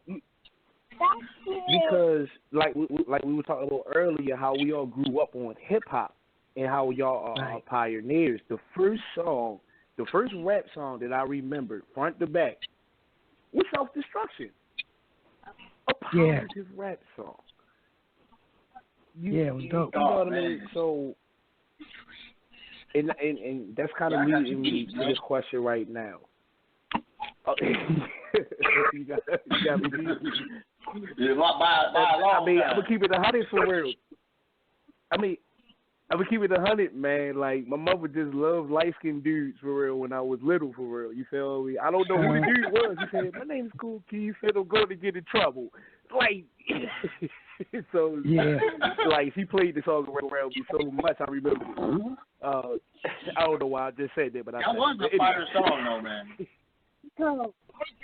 because like we were talking about earlier, how we all grew up on hip hop and how y'all are pioneers. The first rap song that I remembered front to back was Self Destruction. A positive rap song. It was dope. You know what I mean? So, and that's kind of leading me to this question right now. You got me. I mean, I'm gonna keep it 100 for real. I'm gonna keep it 100, man. Like, my mother just loved light-skinned dudes for real when I was little, for real. You feel me? I don't know who the dude was. He said, "My name is Kool Keith. Said I'm going to get in trouble." Like, So Yeah. like he played the song around me so much, I remember it. I don't know why I just said that, but that was a fire song, though, man.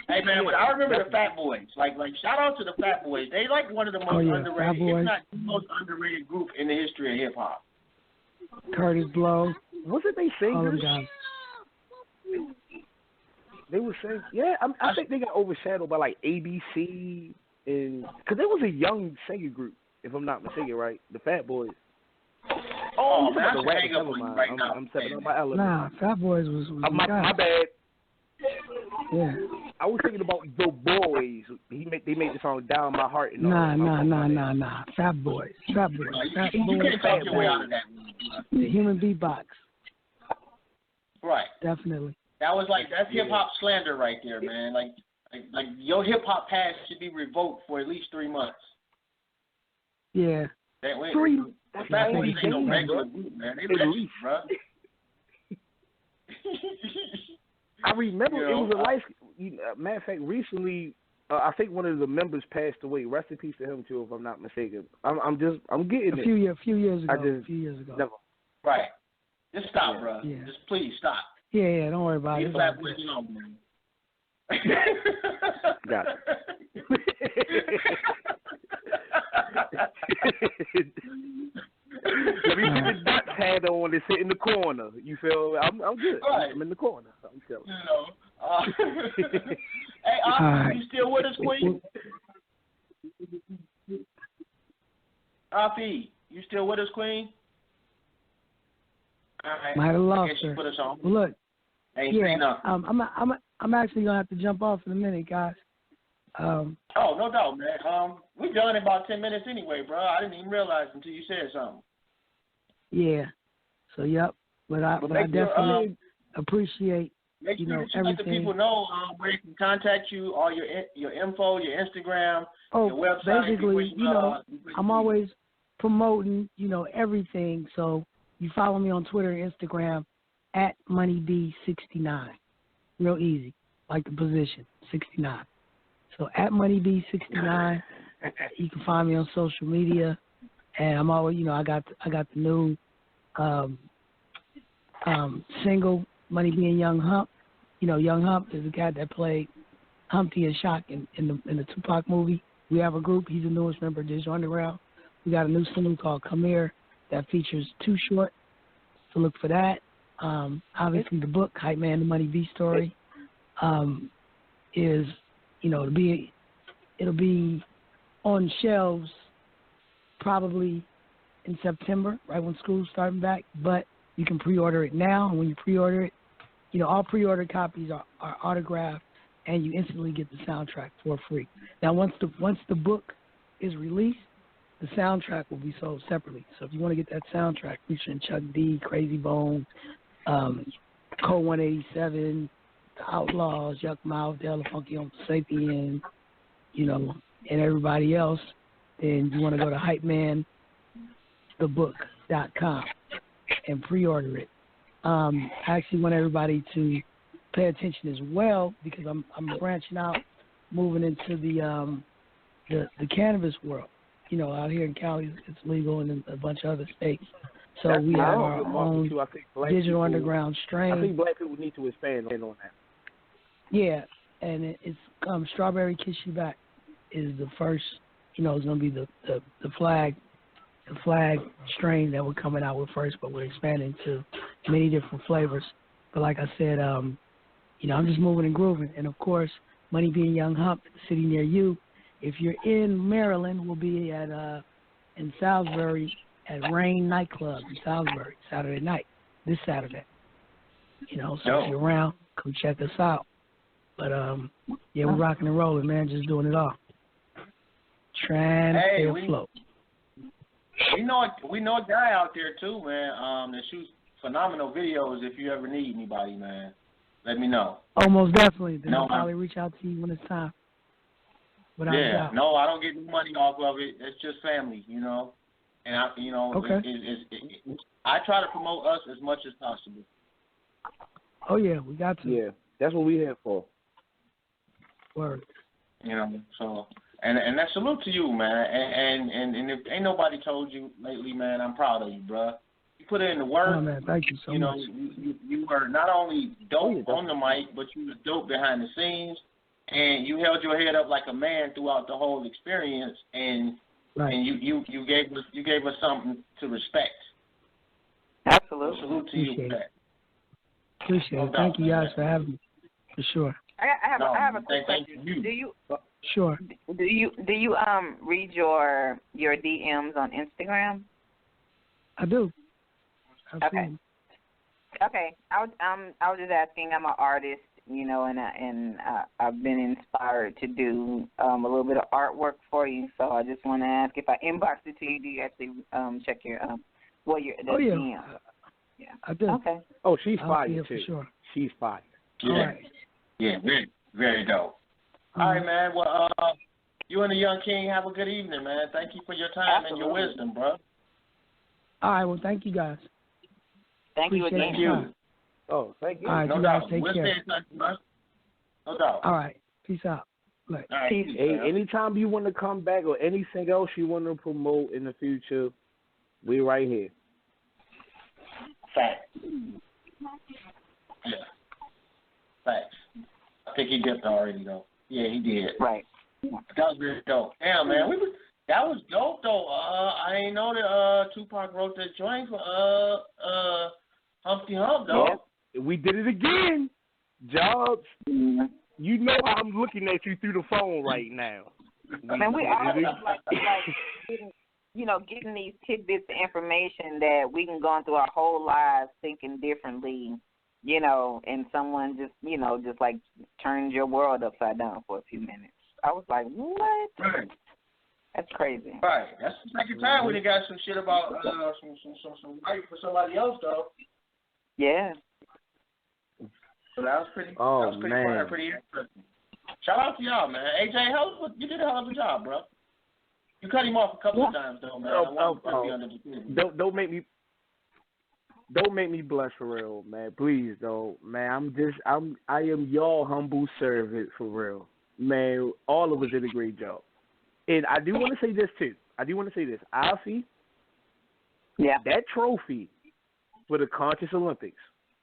Hey man, but I remember the Fat Boys. Like shout out to the Fat Boys. They like one of the most underrated, if not the most underrated group in the history of hip hop. Curtis Blow. Wasn't they All them singers? guys. They were saying, yeah. I think they got overshadowed by like ABC, and because there was a young singing group, if I'm not mistaken, right? The Fat Boys. Oh I'm man, I talking should about hang up on you right now. I'm stepping on my element. Nah, Fat Boys was My bad. Yeah. I was thinking about The Boys. They made the song "Down My Heart." And Nah. Fat Boys. You can't talk your way out of that. The human beatbox. Right. Definitely. That's hip hop slander right there, man. Like your hip hop past should be revoked for at least 3 months. Yeah. That way. 3. The Fat Boys ain't no regular group, man. They legends, bro. I remember it was a life. Matter of fact, recently, I think one of the members passed away. Rest in peace to him too, if I'm not mistaken. I'm getting a few years ago. Never. Right. Just stop, bro. Yeah. Just please stop. Yeah. Don't worry about it. Leave Fat Boys alone, man. Got it. Let me get the Dutch hat on and sit in the corner. You feel? I'm good. Right. I'm in the corner. I'm chilling. Hey, Afi, you still with us, Queen? Afi, you still with us, Queen? All right. Might have lost she her. put us on. Well, look. Ain't say nothing. I'm actually gonna have to jump off in a minute, guys. Oh, no doubt, man. We done in about 10 minutes anyway, bro. I didn't even realize until you said something. Yeah. So yep. But I definitely appreciate Make sure that you everything. let the people know where they can contact you, all your info, your Instagram, your website. Basically, I'm always promoting, everything. So you follow me on Twitter and Instagram at MoneyD69. Real easy, like the position, 69. So at MoneyD69, you can find me on social media, and I'm always, I got the new single, Money Being Young Hump. Young Hump is the guy that played Humpty and Shock in the Tupac movie. We have a group. He's the newest member of Digital Underground. We got a new single called Come Here that features Too Short. So look for that. Obviously, the book Hype Man, the Money B Story, is it'll be on shelves probably in September, right when school's starting back. But you can pre-order it now, and when you pre-order it, all pre-order copies are autographed, and you instantly get the soundtrack for free. Now, once the book is released, the soundtrack will be sold separately. So if you want to get that soundtrack featuring Chuck D, Crazy Bone, Code 187, The Outlaws, Yuck Mouth, De La Funky Uncle Sapien, and everybody else, then you want to go to hypemanthebook.com and pre-order it. I actually want everybody to pay attention as well because I'm branching out, moving into the cannabis world. Out here in Cali, it's legal, and in a bunch of other states. So we have our own Digital Underground strain. I think black people need to expand on that. Yeah, and it's Strawberry Kiss You Back is the first. It's going to be the flag strain that we're coming out with first, but we're expanding to many different flavors. But like I said, I'm just moving and grooving, and of course, Money Being Young Hump, the city near you. If you're in Maryland, we'll be at in Salisbury at Rain Nightclub in Salisbury Saturday night, this Saturday. So if you're around, come check us out. But we're rocking and rolling, man, just doing it all. Trying to stay afloat. We know a guy out there too, man. That shoots phenomenal videos. If you ever need anybody, man, let me know. Oh, most definitely. Then I'll probably reach out to you when it's time. Without a doubt. No, I don't get any money off of it. It's just family, And okay. I try to promote us as much as possible. Oh yeah, we got to. Yeah, that's what we here for. Word. So And that salute to you, man. And if ain't nobody told you lately, man, I'm proud of you, bro. You put in the work. Oh, man, thank you so much. You were not only dope on the mic, but you were dope behind the scenes, and you held your head up like a man throughout the whole experience, and you gave us something to respect. Absolutely. Salute to you for that. Appreciate it. Thank you guys for having me. For sure. I have a quick thank question. you. Do you Sure. do you read your DMs on Instagram? I do. Absolutely. Okay. I was just asking. I'm an artist, you know, and I've been inspired to do a little bit of artwork for you. So I just want to ask, if I inbox it to you, do you actually check your DM? Yeah. I do. Okay. Oh, she's I'll fire see it too. for sure. She's fire. Yeah. All right. Yeah, very, very dope. All right, man. Well, you and the Young King have a good evening, man. Thank you for your time and your wisdom, bro. All right. Well, thank you guys. Thank you Appreciate again. your time. Oh, thank you. All right, No you guys doubt. take We'll care. stay in touch, bro. No doubt. All right. Peace out. Right. All right. Peace. Hey, anytime you want to come back or anything else you want to promote in the future, we right here. Facts. Yeah. Facts. I think he dipped already, though. Yeah, he did. Right. That was really dope. Damn, man. That was dope, though. I ain't know that Tupac wrote that joint for Humpty Hump, though. Yeah. We did it again. Jobs, Mm-hmm. you know I'm looking at you through the phone right now. Man, we always like getting these tidbits of information that we can go through our whole lives thinking differently, you know, and someone just, you know, just like turns your world upside down for a few minutes. I was like, what? Right. That's crazy. Right. That's the second time we got some shit about some right for somebody else, though. Yeah. So that was pretty. Oh, that was pretty man. fun, pretty interesting. Shout out to y'all, man. AJ, you did a hell of a job, bro. You cut him off a couple of times, though, man. Don't make me blush for real, man. Please, though, man. I am your humble servant for real, man. All of us did a great job, and I do want to say this too. Alfie, yeah, that trophy for the Conscious Olympics.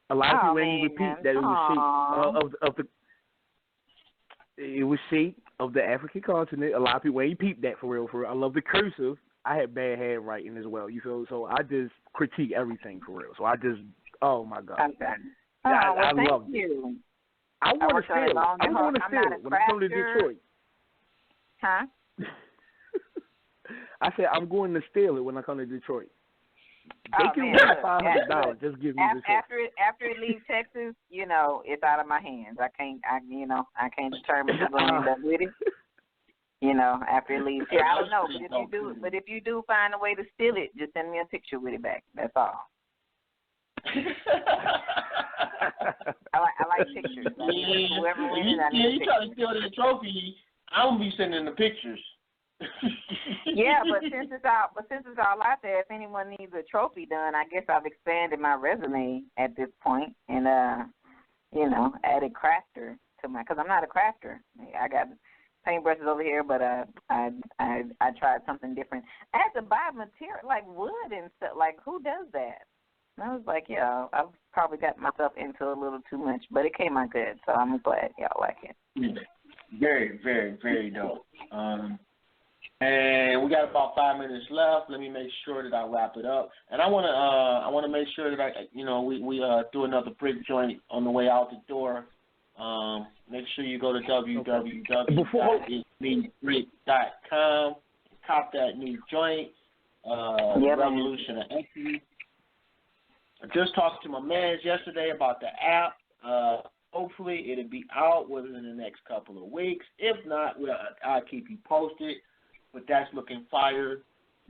A lot of people ain't repeat that it was shaped it was shaped of the African continent. A lot of people ain't peeped that for real. I love the cursive. I had bad handwriting as well. You feel? So I just critique everything for real. So oh my God. Okay. I love you. I want to steal it. I'm going to steal it when I come to Detroit. Huh? I said I'm going to steal it when I come to Detroit. They can win $500. Just give me the after it leaves Texas, you know, it's out of my hands. I can't determine who's going to end up with it. You know, after it leaves here, I don't know. But if you do find a way to steal it, just send me a picture with it back. That's all. I like pictures. Whoever wins, I need you try to steal that trophy, I'm gonna be sending the pictures. Yeah, but since it's all out there, if anyone needs a trophy done, I guess I've expanded my resume at this point and added crafter to because I'm not a crafter. I got paintbrushes over here, but I tried something different. I had to buy material like wood and stuff. Like, who does that? And I was like, yeah, I've probably got myself into a little too much, but it came out good, so I'm glad y'all like it. Very, very, very dope. And we got about 5 minutes left. Let me make sure that I wrap it up. And I wanna make sure that we do another brick joint on the way out the door. Make sure you go to www.itmebrick.com. Cop that new joint, Revolution of Equity. I just talked to my mans yesterday about the app. Hopefully it'll be out within the next couple of weeks. If not, I'll keep you posted. But that's looking fire.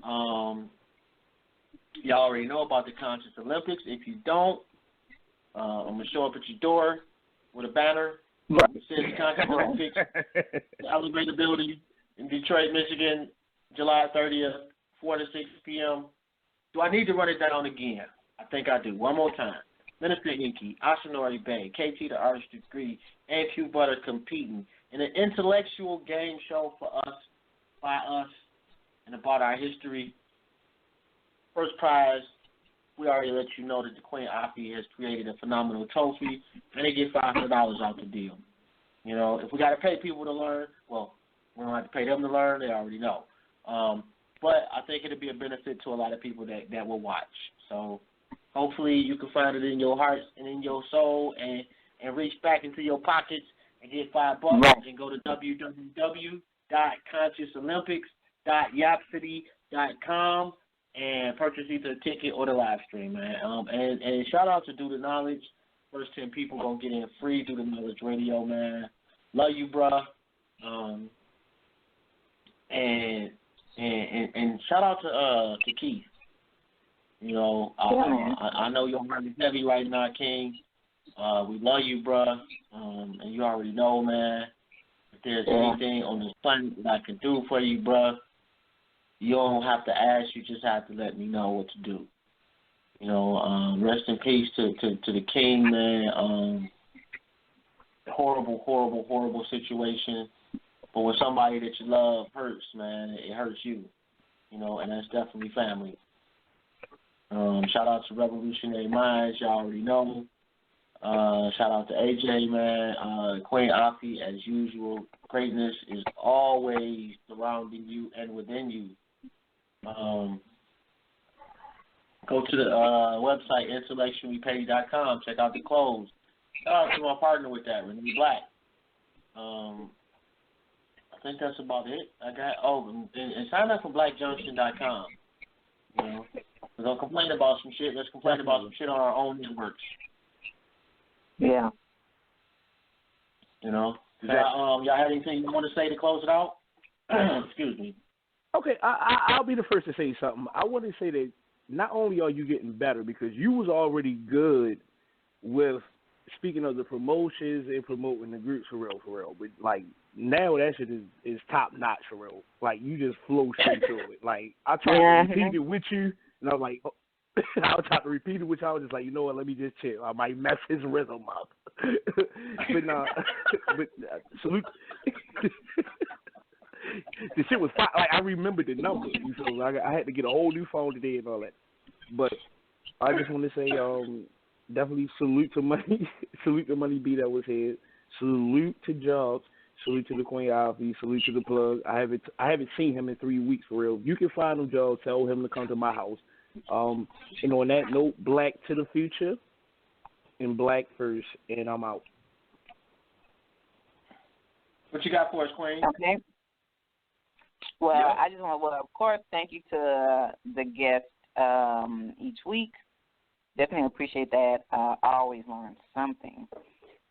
Y'all already know about the Conscious Olympics. If you don't, I'm going to show up at your door with a banner. It says Conscious Olympics, the Elevator Building in Detroit, Michigan, July 30th, 4 to 6 p.m. Do I need to run it down again? I think I do. One more time. Minister Inky, Asanori Bay, KT the Artist Degree, and Q Butter competing in an intellectual game show for us by us and about our history. First prize, we already let you know that the Queen Afi has created a phenomenal trophy, and they get $500 out the deal. You know, if we got to pay people to learn, well, we don't have to pay them to learn. They already know. But I think it'll be a benefit to a lot of people that will watch. So hopefully you can find it in your heart and in your soul and reach back into your pockets and get $5 and go to www.consciousolympics.yapcity.com and purchase either a ticket or the live stream, man. And shout out to Do the Knowledge. First 10 people gonna get in free. Do the Knowledge Radio, man. Love you, bruh. And shout out to Keith. You know, I know your heart is heavy right now, King. We love you, bruh. And you already know, man. If there's anything on this planet that I can do for you, bruh, you don't have to ask. You just have to let me know what to do. You know, rest in peace to the King, man. Horrible situation. But when somebody that you love hurts, man, it hurts you. You know, and that's definitely family. Shout out to Revolutionary Minds, y'all already know. Shout out to AJ, man. Queen Afi, as usual. Greatness is always surrounding you and within you. Go to the website, intellectuallypetty.com. Check out the clothes. Shout out to my partner with that, Renee Black. I think that's about it. And sign up for blackjunction.com. You know, we're going to complain about some shit. Let's complain about some shit on our own networks. Yeah. You know, y'all have anything you want to say to close it out? Excuse me. Okay, I'll be the first to say something. I want to say that not only are you getting better because you was already good with speaking of the promotions and promoting the groups for real. But like now that shit is top notch for real. Like you just flow straight through it. Like I tried to repeat it with you, and I was like, I was trying to repeat it with you. I was just like, you know what? Let me just chill. I might mess his rhythm up. But no, salute. The shit was fine. Like I remember the number. So I had to get a whole new phone today and all that. But I just want to say, definitely salute to Money, salute to Money B that was here. Salute to Jobs. Salute to the Queen Afi. Salute to the Plug. I haven't seen him in 3 weeks for real. You can find him, Jobs. Tell him to come to my house. And on that note, Black to the future and Black first, and I'm out. What you got for us, Queen? Okay. Well, yeah. I just want to, of course, thank you to the guest each week. Definitely appreciate that. I always learn something.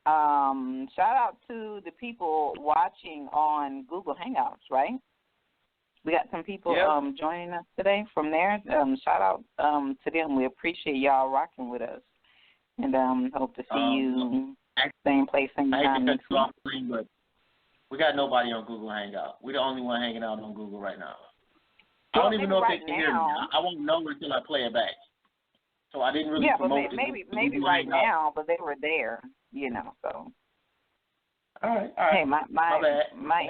Shout out to the people watching on Google Hangouts, right? We got some people joining us today from there. Shout out to them. We appreciate y'all rocking with us. And hope to see you same place, same time next week. But we got nobody on Google Hangout. We're the only one hanging out on Google right now. I don't even know if they can hear me. I won't know until I play it back. So I didn't really promote it. Maybe right now, but they were there, you know, so. All right. Hey, my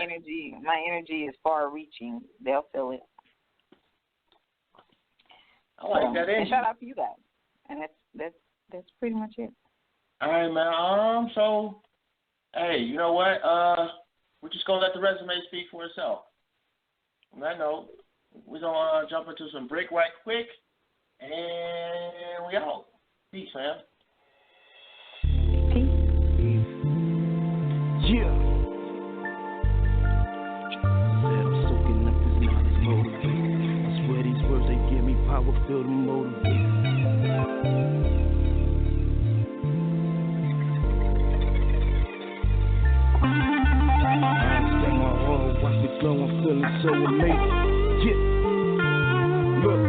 energy is far reaching. They'll feel it. I like that energy. And shout out to you guys. And that's pretty much it. All right, man. So hey, you know what? We're just gonna let the resume speak for itself. On that note, we're gonna jump into some break right quick, and we out. Peace, man. Yeah. Said I'm soaking up this knowledge motivate. I swear these words they give me power, feel to motivate. I stay my all, watch me glow, I'm feeling so amazing. Yeah. Look.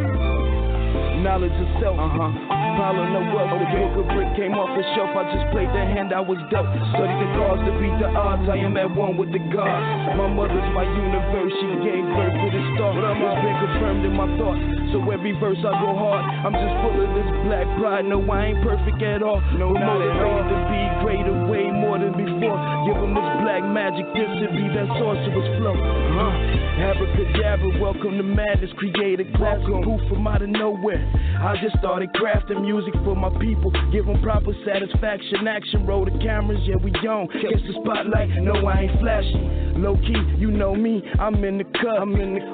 Knowledge of self, piling up wealth. The book of brick came off the shelf. I just played the hand I was dealt. Studied the cards to beat the odds. I am at one with the gods. My mother's my universe. She gave birth to the star. It's been confirmed in my thoughts. So every verse I go hard. I'm just full of this black pride. No, I ain't perfect at all. No, not at all. To be greater, way more than before. Give them this black magic. magic, this would be that sorcerer's flow. Abracadabra, welcome to madness, created classic proof from out of nowhere. I just started crafting music for my people, give them proper satisfaction, action, roll the cameras, yeah we on. Catch the spotlight, no I ain't flashy. Low key, you know me, I'm in the cut,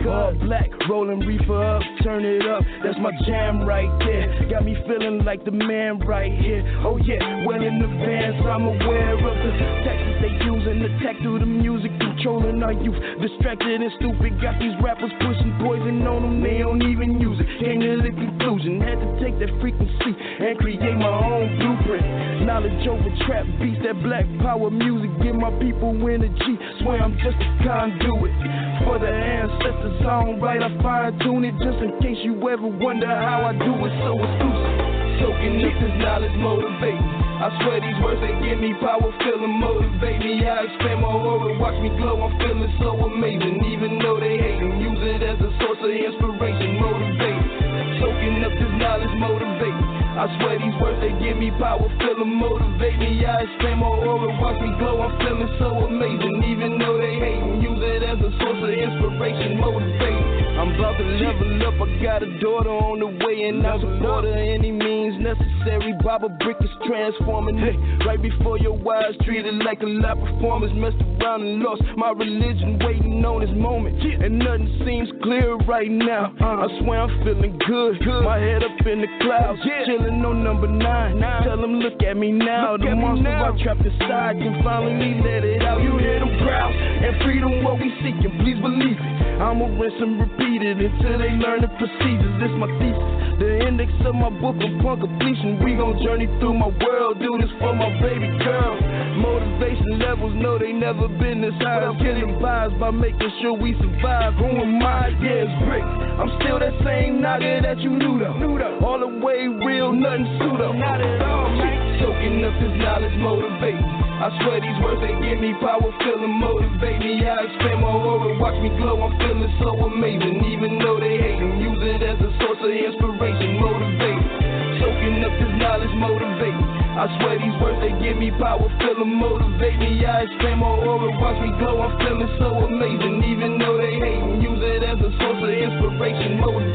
all black, rolling reefer up, turn it up, that's my jam right there. Got me feeling like the man right here. Oh yeah, well in advance, I'm aware of the tactics they using, attack through the music, controlling our youth, distracted and stupid. Got these rappers pushing poison on them, they don't even use it. Came to the conclusion, had to take that frequency and create my own blueprint. Knowledge over trap beats, that black power music, give my people energy. Swear I'm just a conduit for the ancestors. I don't write, I fine tune it just in case you ever wonder how I do it. So exclusive, soaking up this knowledge, motivate. I swear these words they give me power, feel them motivate me. I expand my aura, watch me glow, I'm feeling so amazing. Even though they hate them, use it as a source of inspiration, motivate. Soaking up this knowledge, motivate. I swear these words they give me power, feel them motivate me. I expand my aura, watch me glow, I'm feeling so amazing. Even though they hate them, use it as a source of inspiration, motivate. I'm about to level up, I got a daughter on the way and I support her any means necessary. Baba Brick is transforming it right before your eyes, treated like a live performance. Messed around and lost my religion, waiting on this moment, and nothing seems clear right now. I swear I'm feeling good, my head up in the clouds, chilling on number 9. Tell them look at me now, the monster I trapped inside can finally let it out. You hear them growls, and freedom what we seeking, please believe it. I'ma rinse and repeat it until they learn the procedures. This my thesis, the index of my book upon completion. We gon' journey through my world, do this for my baby girl. Motivation levels, no they never been this high. I'm getting vibes by making sure we survive. Who am I? Yeah, it's Brick. I'm still that same nigga that you knew though. All the way real, nothing pseudo. Not at all, man. Soaking up this knowledge, motivate. I swear these words they give me power, feel them motivate me. I expand my aura, watch me glow, I'm feeling so amazing. Even though they hate them, use it as a source of inspiration, motivate. Soaking up this knowledge, motivate. I swear these words they give me power, feel them motivate me. I expand my aura, watch me glow, I'm feeling so amazing. Even though they hate them, use it as a source of inspiration, motivate.